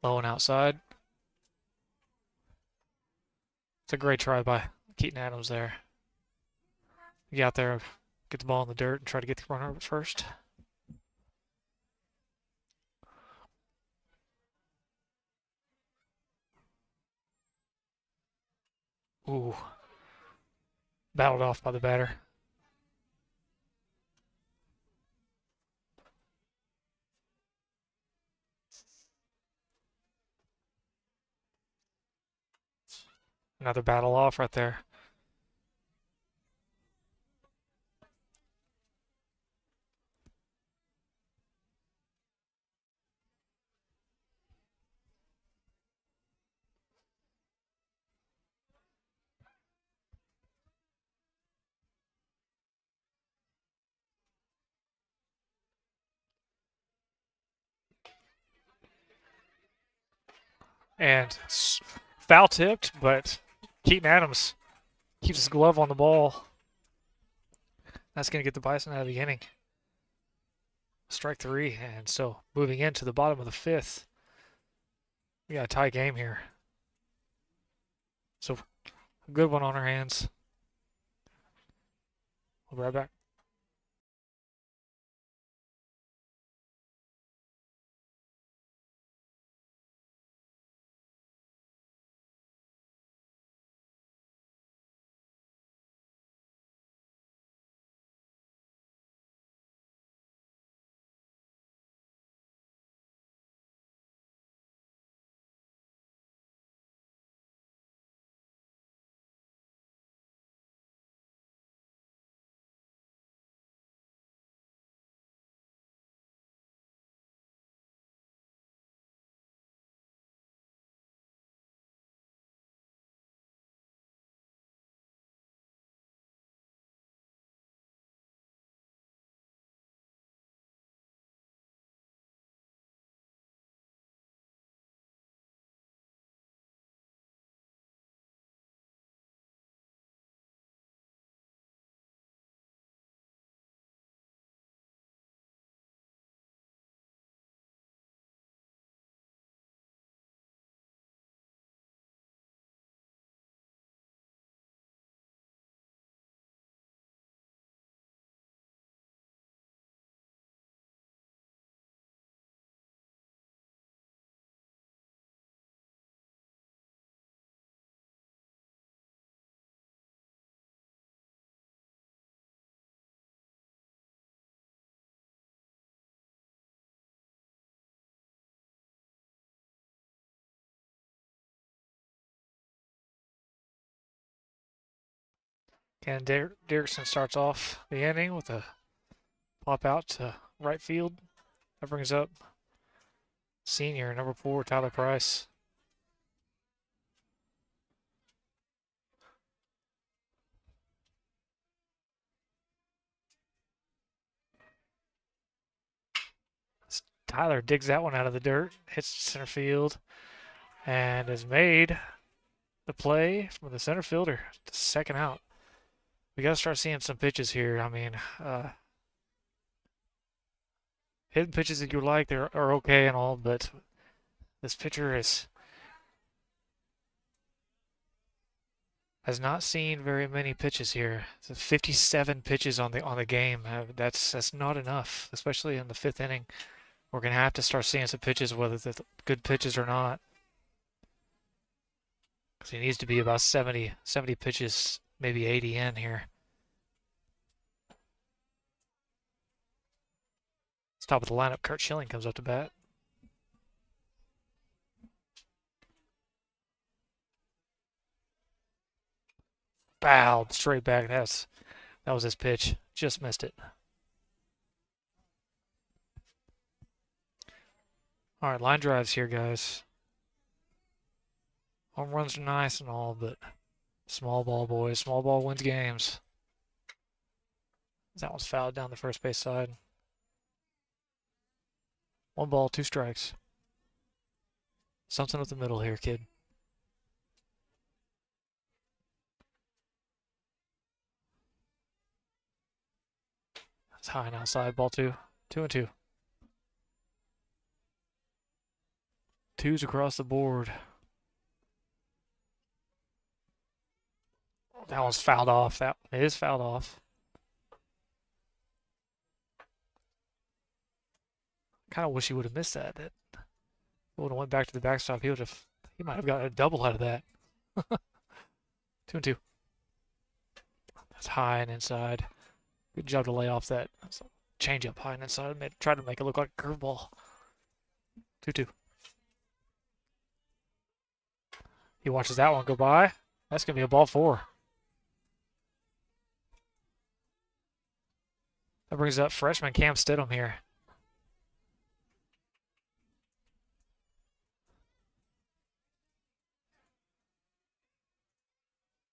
Low and outside. It's a great try by Keaton Adams there. Get out there, get the ball in the dirt, and try to get the runner up first. Ooh. Battled off by the batter. Another battle off right there. And foul tipped, but Keaton Adams keeps his glove on the ball. That's going to get the Bison out of the inning. Strike three, and so moving into the bottom of the fifth. We got a tie game here. So a good one on our hands. We'll be right back. And Derrickson starts off the inning with a pop out to right field. That brings up senior, number 4, Tyler Price. Tyler digs that one out of the dirt, hits center field, and has made the play from the center fielder to second out. We got to start seeing some pitches here. I mean, hitting pitches that you like are okay and all, but this pitcher has not seen very many pitches here. So 57 pitches on the game. That's not enough, especially in the fifth inning. We're gonna have to start seeing some pitches, whether they're good pitches or not. Because he needs to be about 70 pitches, maybe 80 in here. Top of the lineup, Kurt Schilling comes up to bat. Fouled straight back. That was his pitch. Just missed it. All right, line drives here, guys. Home runs are nice and all, but small ball, boys. Small ball wins games. That one's fouled down the first base side. 1 ball, 2 strikes. Something up the middle here, kid. That's high and outside. Ball 2. 2-2. Twos across the board. That one's fouled off. That one is fouled off. Kind of wish he would have missed that. That would have went back to the backstop. He might have gotten a double out of that. 2-2. That's high and inside. Good job to lay off that change up high and inside. Tried to make it look like a curveball. 2-2. He watches that one go by. That's going to be a ball 4. That brings up freshman Cam Stidham here.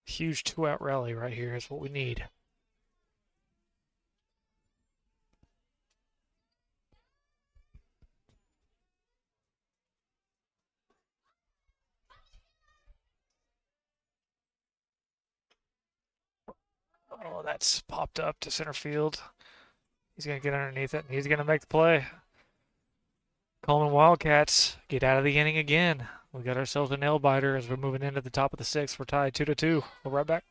Huge 2-out rally right here is what we need. Oh, that's popped up to center field. He's going to get underneath it, and he's going to make the play. Coleman Wildcats get out of the inning again. We got ourselves a nail biter as we're moving into the top of the 6th. We're tied 2-2. We'll be right back.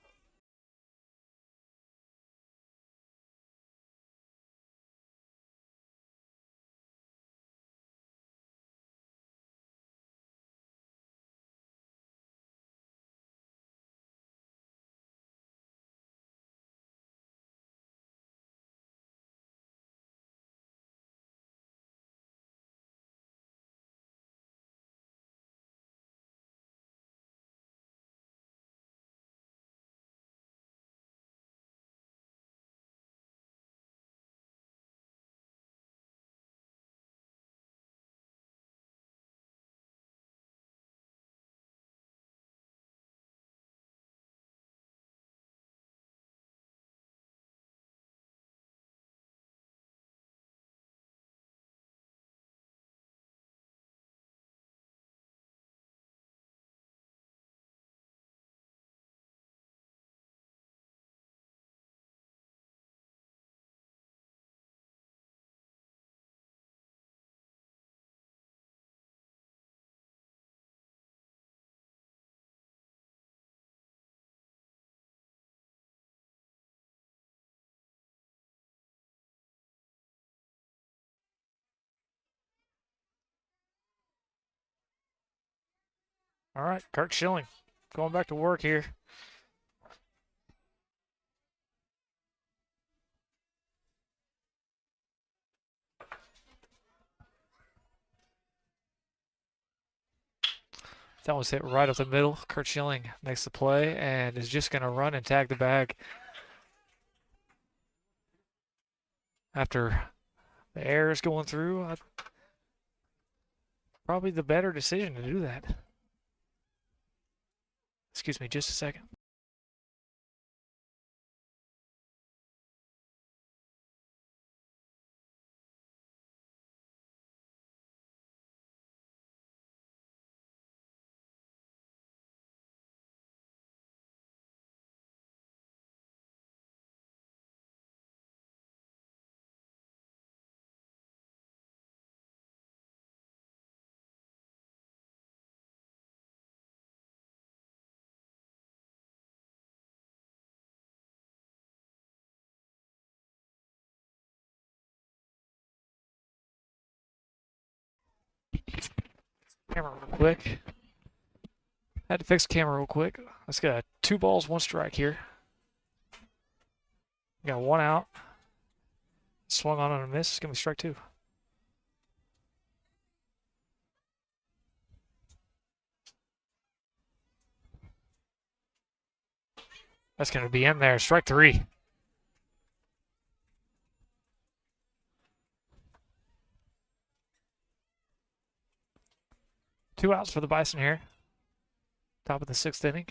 All right, Kirk Schilling going back to work here. That was hit right up the middle. Kurt Schilling makes the play and is just going to run and tag the bag. After the air is going through, probably the better decision to do that. Excuse me just a second. Camera real quick. Had to fix the camera real quick. Let's get 2 balls, 1 strike here. Got 1 out. Swung on a miss. It's going to be strike 2. That's going to be in there. Strike 3. Two outs for the Bison here. Top of the 6th inning.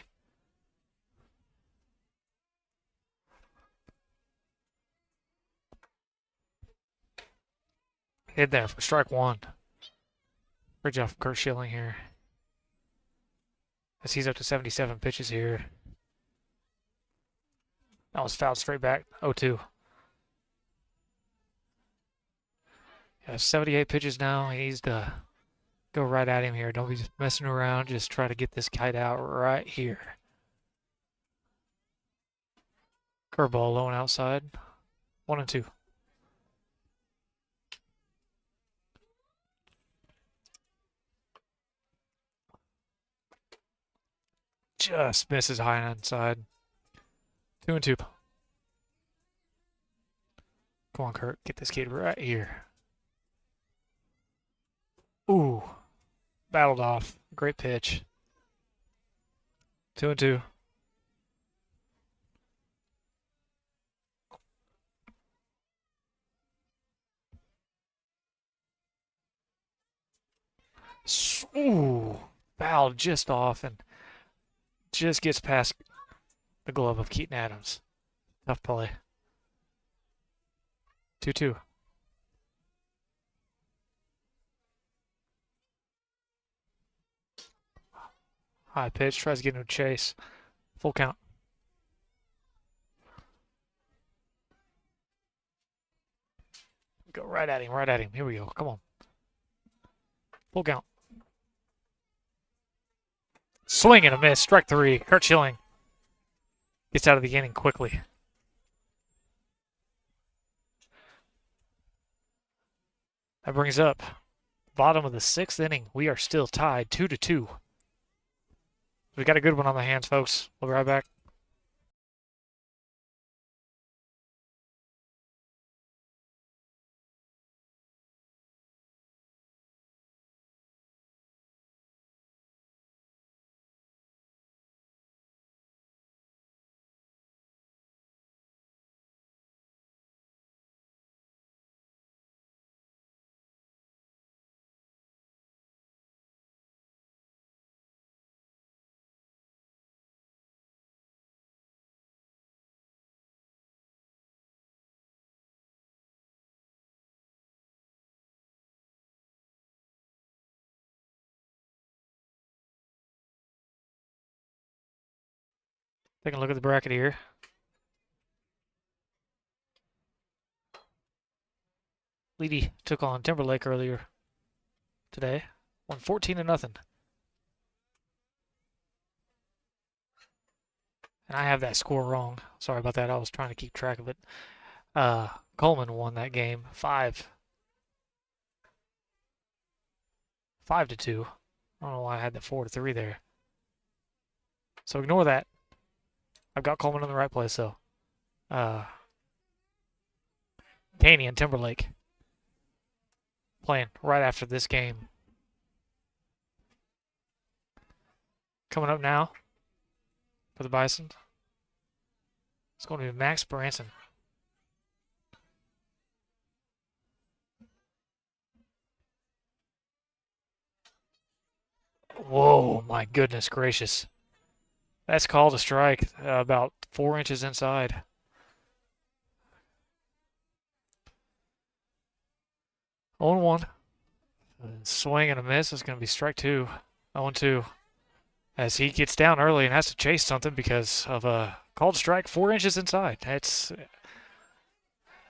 Hit there for strike 1. Great job from Kurt Schilling here. As he's up to 77 pitches here. That was fouled straight back. 0-2. Yeah, 78 pitches now. He needs to Go right at him here. Don't be just messing around. Just try to get this kite out right here. Curveball low and outside. 1 and 2. Just misses high and inside. 2 and 2. Come on, Kurt. Get this kid right here. Ooh. Battled off. Great pitch. 2 and 2. Ooh. Fouled just off and just gets past the glove of Keaton Adams. Tough play. 2-2. High pitch, tries to get into a chase. Full count. Go right at him, right at him. Here we go. Come on. Full count. Swing and a miss. Strike 3. Kurt Schilling gets out of the inning quickly. That brings up bottom of the 6th inning. We are still tied 2-2. We got a good one on the hands, folks. We'll be right back. Taking a look at the bracket here. LEEDEY took on Timberlake earlier today. Won 14-0. And I have that score wrong. Sorry about that. I was trying to keep track of it. Coleman won that game 5-2. I don't know why I had the 4-3 there. So ignore that. I've got Coleman in the right place, though. Taney and Timberlake playing right after this game. Coming up now for the Bison, it's going to be Max Branson. Whoa, my goodness gracious. That's called a strike about 4 inches inside. On 1. Swing and a miss is going to be strike 2. 0-2. As he gets down early and has to chase something because of a called strike 4 inches inside. It's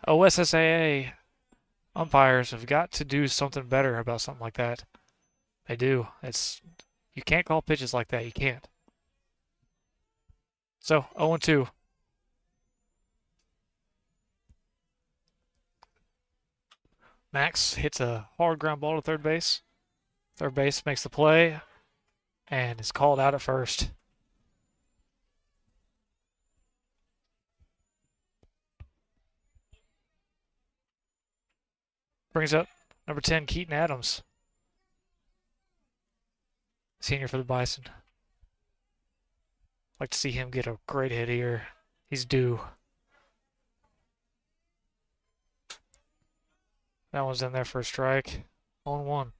OSSAA umpires have got to do something better about something like that. They do. You can't call pitches like that. You can't. So 0-2. Max hits a hard ground ball to third base. Third base makes the play and is called out at first. Brings up number 10, Keaton Adams. Senior for the Bison. Like to see him get a great hit here. He's due. That one's in there for a strike. 0-1.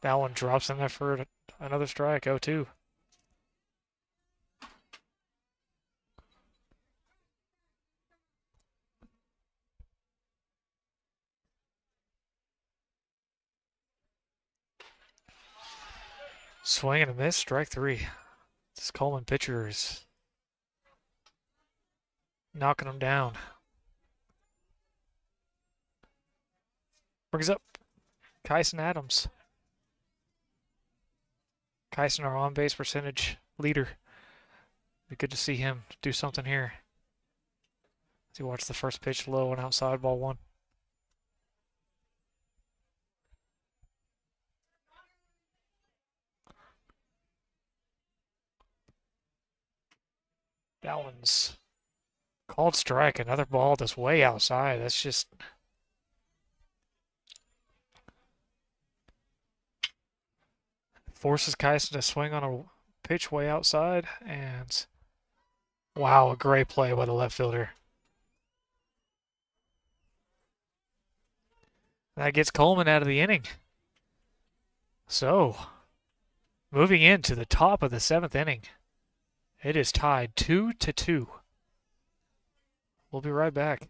That one drops in there for another strike. 0-2. Swing and a miss, strike 3. This Coleman pitcher is knocking him down. Brings up Kyson Adams. Kyson, our on-base percentage leader. Be good to see him do something here. As he watched the first pitch low and outside, ball one. That one's called strike. Another ball that's way outside. That's just... forces Kyson to swing on a pitch way outside. And wow, a great play by the left fielder. That gets Coleman out of the inning. So, moving into the top of the 7th inning. It is tied 2-2. We'll be right back.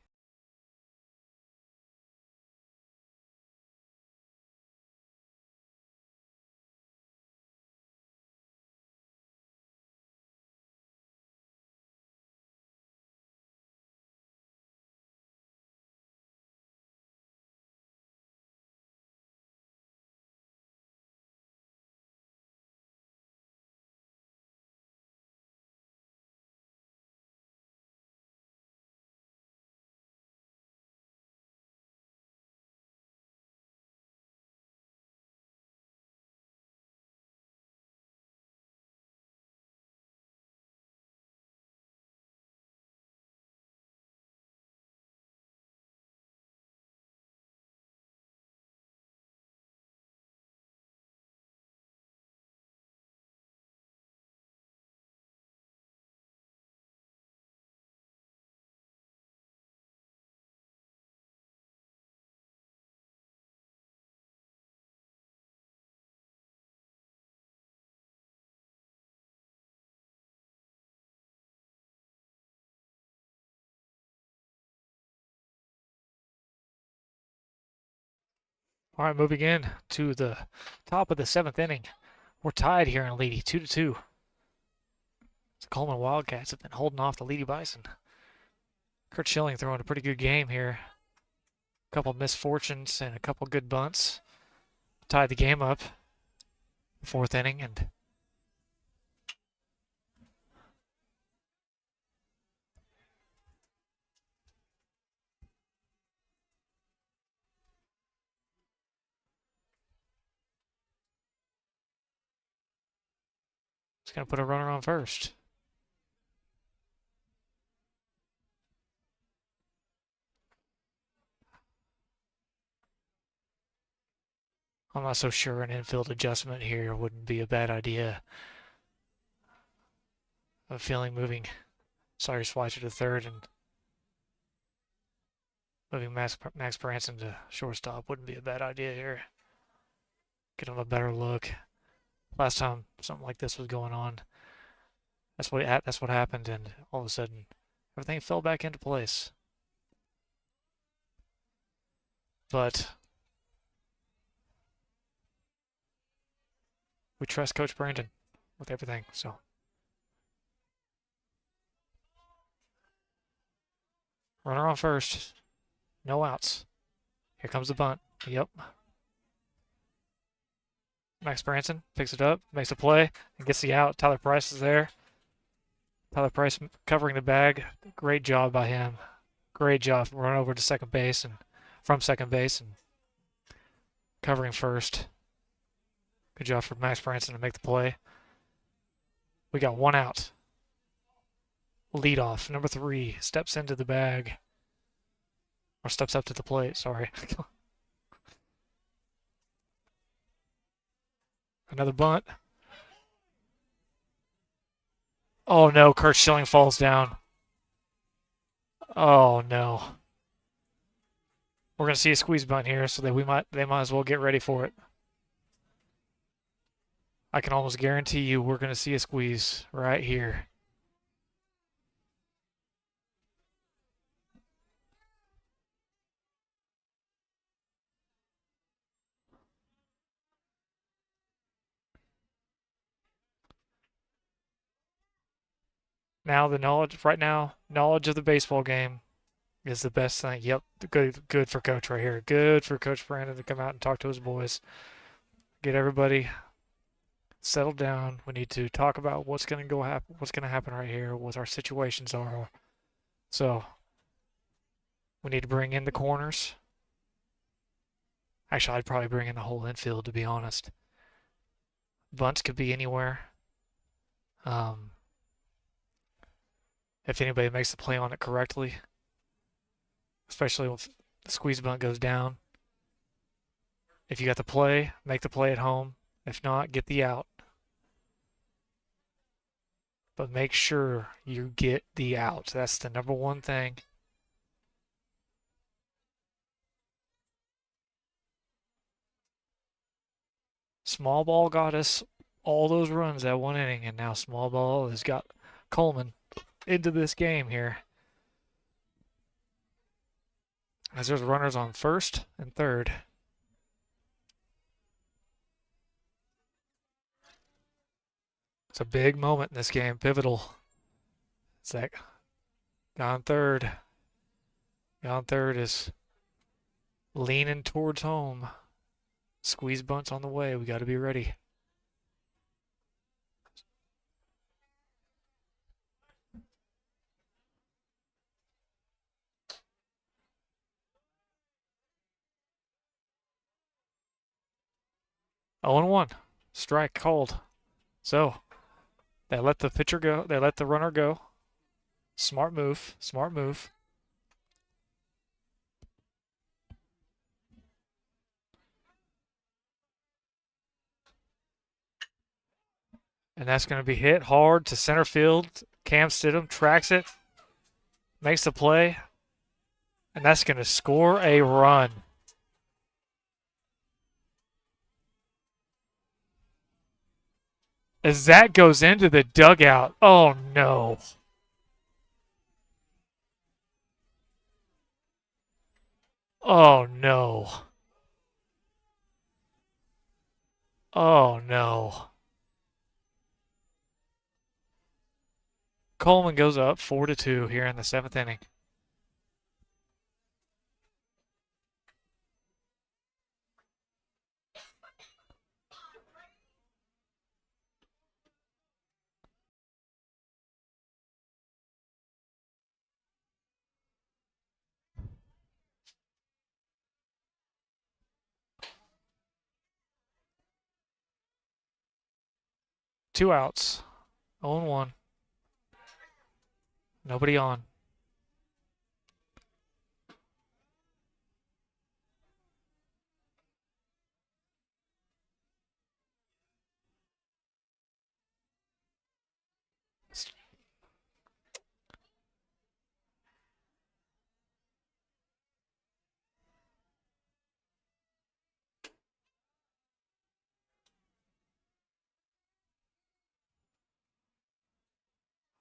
All right, moving in to the top of the 7th inning. We're tied here in LEEDEY, 2-2. The Coleman Wildcats have been holding off the LEEDEY Bison. Kurt Schilling throwing a pretty good game here. A couple misfortunes and a couple good bunts. Tied the game up. 4th inning, and it's going to put a runner on first. I'm not so sure an infield adjustment here wouldn't be a bad idea. I'm feeling moving Sawyer Schweitzer to third and moving Max Branson to shortstop wouldn't be a bad idea here. Get him a better look. Last time something like this was going on, that's what happened, and all of a sudden everything fell back into place. But we trust Coach Brandon with everything, so. Runner on first. No outs. Here comes the bunt. Yep. Max Branson picks it up, makes a play, and gets the out. Tyler Price is there. Tyler Price covering the bag. Great job by him. Great job. Run over to second base and from second base and covering first. Good job for Max Branson to make the play. We got 1 out. Lead off. Number 3 steps into the bag. Or steps up to the plate, sorry. Another bunt. Oh no, Kurt Schilling falls down. Oh no. We're gonna see a squeeze bunt here, so that they might as well get ready for it. I can almost guarantee you we're gonna see a squeeze right here. Now knowledge of the baseball game is the best thing. Yep, good for Coach right here. Good for Coach Brandon to come out and talk to his boys. Get everybody settled down. We need to talk about what's going to happen right here, what our situations are. So we need to bring in the corners. Actually, I'd probably bring in the whole infield, to be honest. Bunts could be anywhere. If anybody makes the play on it correctly, especially if the squeeze bunt goes down. If you got the play, make the play at home. If not, get the out. But make sure you get the out. That's the number one thing. Small ball got us all those runs that one inning, and now small ball has got Coleman into this game here. As there's runners on first and third. It's a big moment in this game, pivotal. It's that guy on third. Guy on third is leaning towards home. Squeeze bunts on the way. We got to be ready. Oh and 1. Strike called. So they let the pitcher go. They let the runner go. Smart move. Smart move. And that's going to be hit hard to center field. Cam Stidham tracks it, makes the play, and that's going to score a run. As that goes into the dugout. Oh, no. Oh, no. Oh, no. Coleman goes up 4-2 here in the 7th inning. Two outs. 0-1. Nobody on.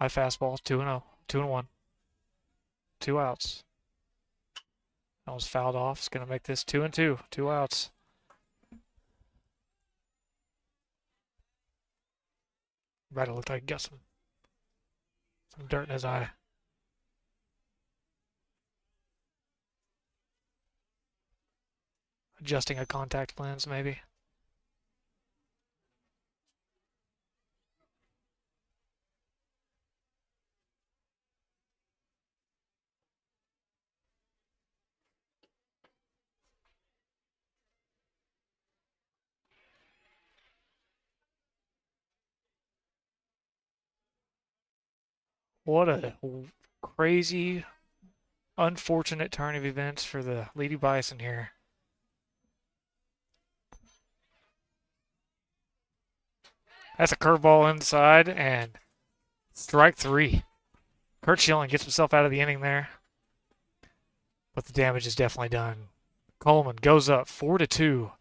High fastball, 2-0. 2-1. Two outs. That was fouled off. It's going to make this 2-2. 2 outs. Right, it looked like he got some dirt in his eye. Adjusting a contact lens, maybe. What a crazy, unfortunate turn of events for the Lady Bison here. That's a curveball inside, and strike 3. Kurt Schilling gets himself out of the inning there, but the damage is definitely done. Coleman goes up 4-2.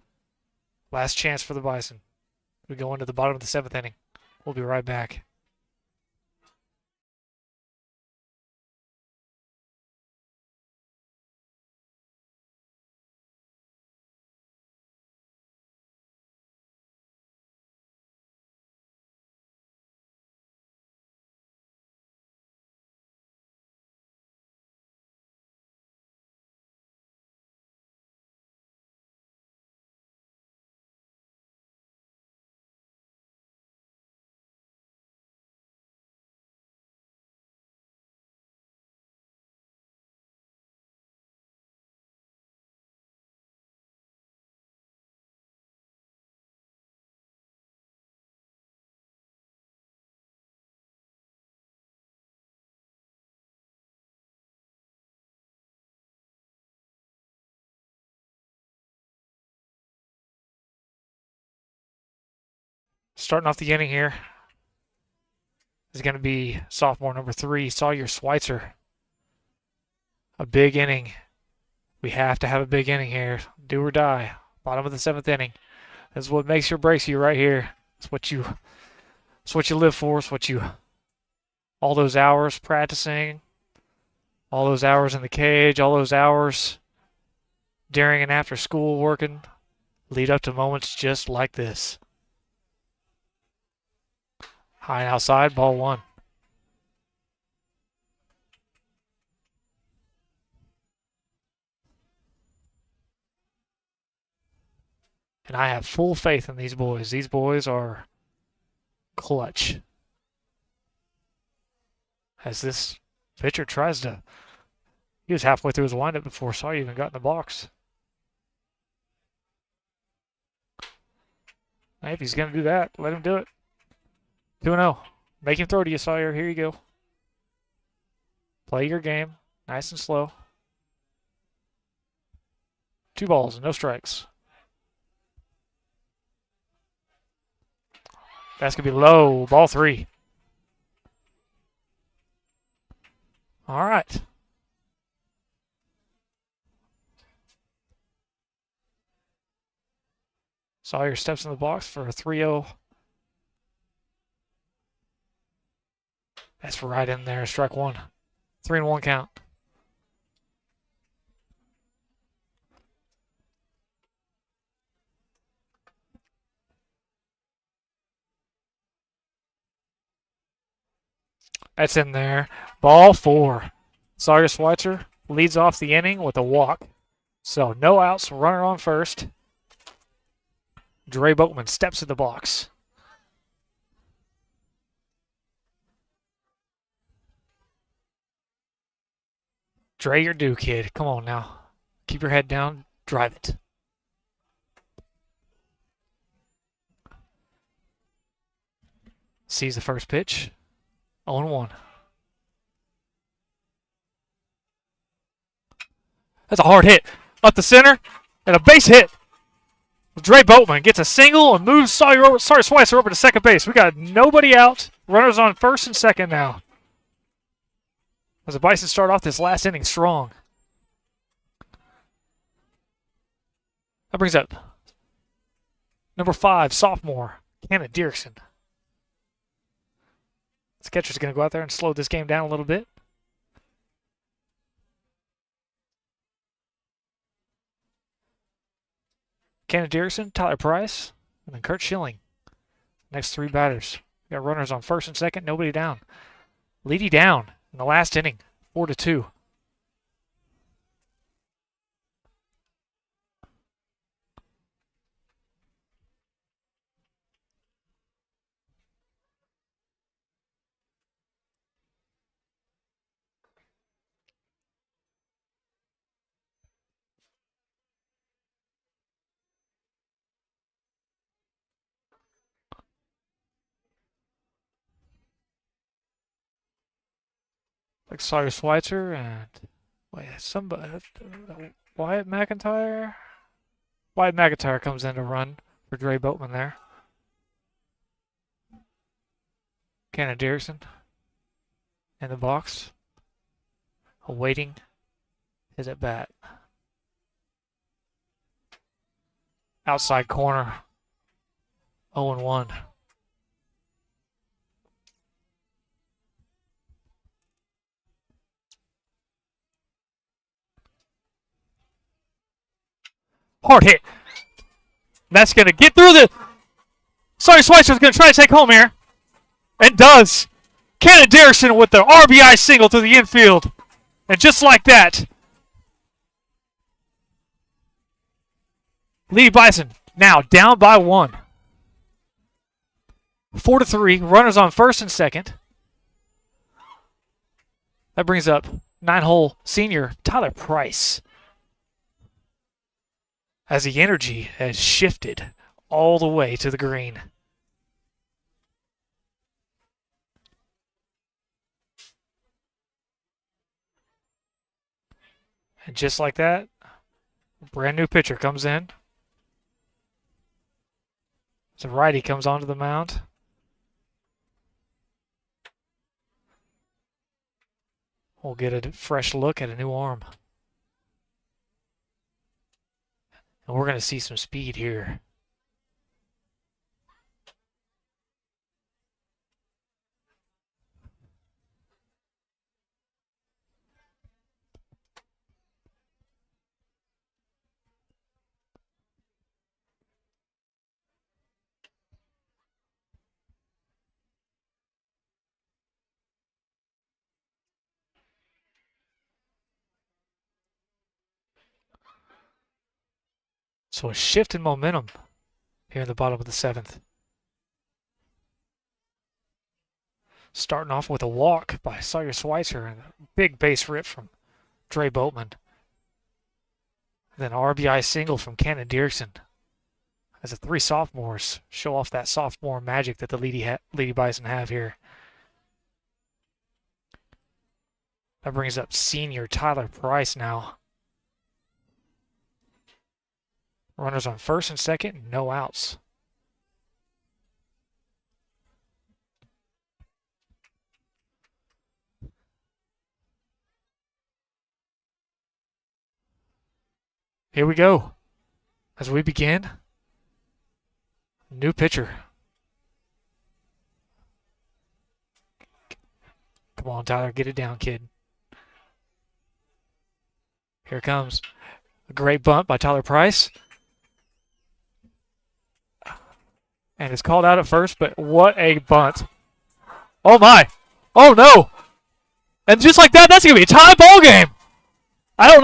Last chance for the Bison. We go into the bottom of the 7th inning. We'll be right back. Starting off the inning here is going to be sophomore number 3, Sawyer Schweitzer. A big inning. We have to have a big inning here. Do or die. Bottom of the 7th inning. This is what makes or breaks you right here. It's what you live for. It's what you, all those hours practicing, all those hours in the cage, all those hours during and after school working, lead up to moments just like this. High and outside, ball 1. And I have full faith in these boys. These boys are clutch. As this pitcher tries to... He was halfway through his windup before Sawyer even got in the box. Hey, if he's going to do that, let him do it. 2-0. Make him throw to you, Sawyer. Here you go. Play your game. Nice and slow. 2 balls and no strikes. That's going to be low. Ball 3. All right. Sawyer steps in the box for a 3-0. That's right in there. Strike 1. 3-1 count. That's in there. Ball 4. Sawyer Schweitzer leads off the inning with a walk. So no outs, runner on first. Dre Boatman steps in the box. Dre, you're due, kid. Come on now. Keep your head down. Drive it. Sees the first pitch. 0-1. That's a hard hit. Up the center. And a base hit. Dre Boatman gets a single and moves Sawyer Schweitzer over to second base. We got nobody out. Runners on first and second now. As the Bison start off this last inning strong. That brings up number 5, sophomore, Hannah Dierksen. This catcher's going to go out there and slow this game down a little bit. Hannah Dierksen, Tyler Price, and then Kurt Schilling. Next 3 batters. We got runners on first and second, nobody down. LEEDEY down in the last inning, 4-2. Like Sawyer Schweitzer and Wyatt McIntyre. Wyatt McIntyre comes in to run for Dre Boatman there. Hannah Dierksen in the box, awaiting his at bat. Outside corner, 0-1. Hard hit. That's going to get through the... Sawyer Schweitzer's going to try to take home here. And does. Hannah Dierksen with the RBI single to the infield. And just like that, LEEDEY Bison now down by 1. 4-3. Runners on first and second. That brings up 9-hole senior Tyler Price. As the energy has shifted all the way to the green. And just like that, a brand new pitcher comes in. So righty comes onto the mound. We'll get a fresh look at a new arm. And we're going to see some speed here. So a shift in momentum here in the bottom of the 7th. Starting off with a walk by Sawyer Schweitzer and a big base rip from Dre Boatman. Then an RBI single from Cannon Dierksen as the 3 sophomores show off that sophomore magic that the Leedy Bison have here. That brings up senior Tyler Price now. Runners on first and second, no outs. Here we go. As we begin, new pitcher. Come on, Tyler, get it down, kid. Here it comes. A great bunt by Tyler Price. And it's called out at first, but what a bunt. Oh my. Oh no. And just like that, that's going to be a tie ball game. I don't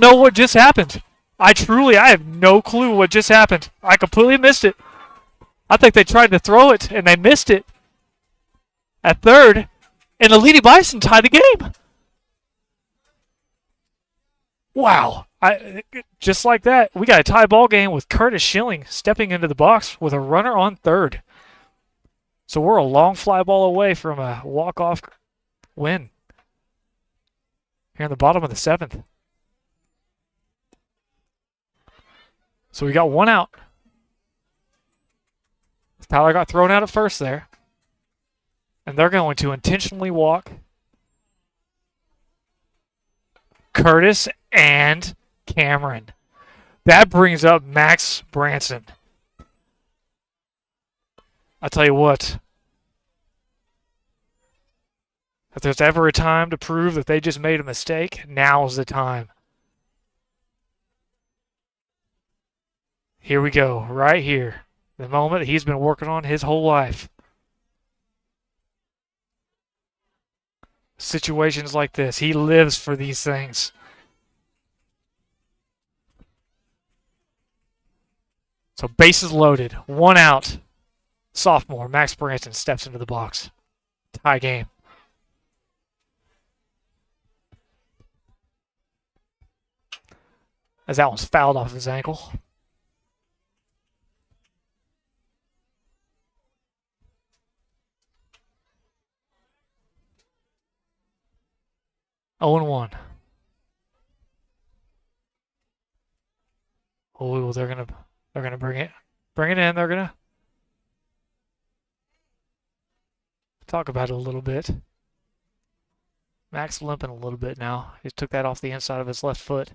know what just happened. I have no clue what just happened. I completely missed it. I think they tried to throw it and they missed it at third, and the Leedy Bison tied the game. Wow. Just like that, we got a tie ball game with Curtis Schilling stepping into the box with a runner on third. So we're a long fly ball away from a walk-off win here in the bottom of the 7th. So we got 1 out. Tyler got thrown out at first there. And they're going to intentionally walk Curtis and Cameron. That brings up Max Branson. I'll tell you what. If there's ever a time to prove that they just made a mistake, now's the time. Here we go, right here. The moment he's been working on his whole life. Situations like this, he lives for these things. So bases loaded, 1 out. Sophomore Max Branson steps into the box. Tie game. As that one's fouled off his ankle. Oh and 1. Oh, they're gonna bring it in. They're gonna talk about it a little bit. Max limping a little bit now. He took that off the inside of his left foot.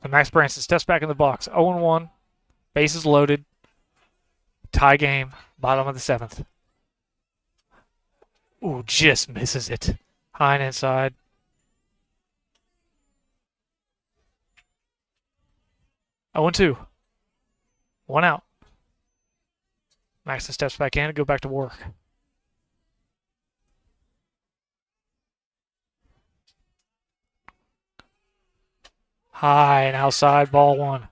So Max Branson steps back in the box. 0-1. Bases loaded. Tie game. Bottom of the 7th. Ooh, just misses it. High and inside. 0-2. 1 out. Maxton steps back in and go back to work. High and outside, ball 1.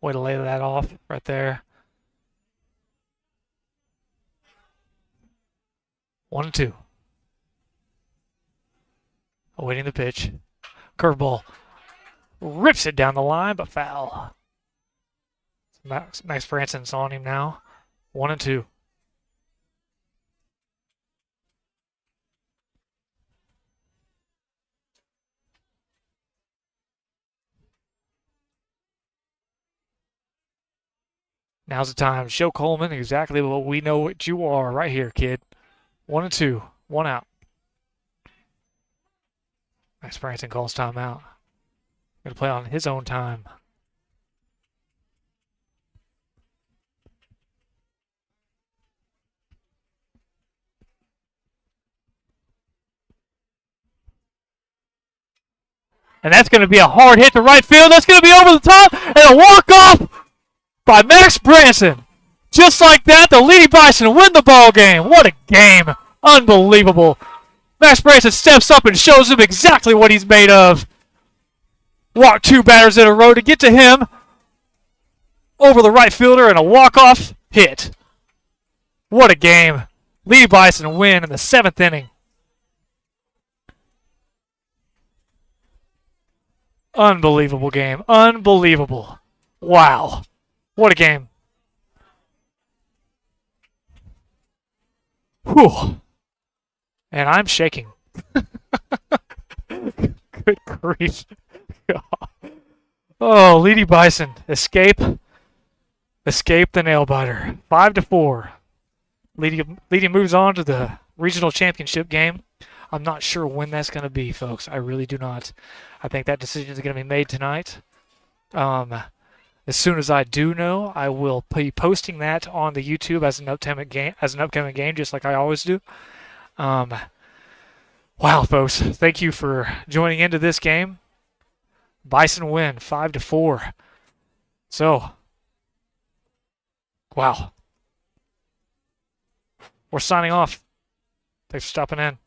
Way to lay that off right there. 1-2. Awaiting the pitch. Curveball. Rips it down the line, but foul. Max Branson's on him now. 1-2. Now's the time to show Coleman exactly what we know what you are right here, kid. 1-2. 1 out. Max Branson calls timeout. Going to play on his own time. And that's going to be a hard hit to right field. That's going to be over the top. And a walk-off by Max Branson. Just like that, the LEEDEY Bison win the ball game. What a game. Unbelievable. Max Branson steps up and shows him exactly what he's made of. Walk 2 batters in a row to get to him. Over the right fielder and a walk-off hit. What a game. LEEDEY Bison win in the 7th inning. Unbelievable game. Unbelievable. Wow. What a game. Whew. And I'm shaking. Good grief. Oh, LEEDEY Bison. Escape the nail biter. 5-4. LEEDEY moves on to the regional championship game. I'm not sure when that's going to be, folks. I really do not. I think that decision is going to be made tonight. As soon as I do know, I will be posting that on the YouTube as an upcoming game, just like I always do. Wow, folks! Thank you for joining into this game. Bison win 5-4. So, wow. We're signing off. Thanks for stopping in.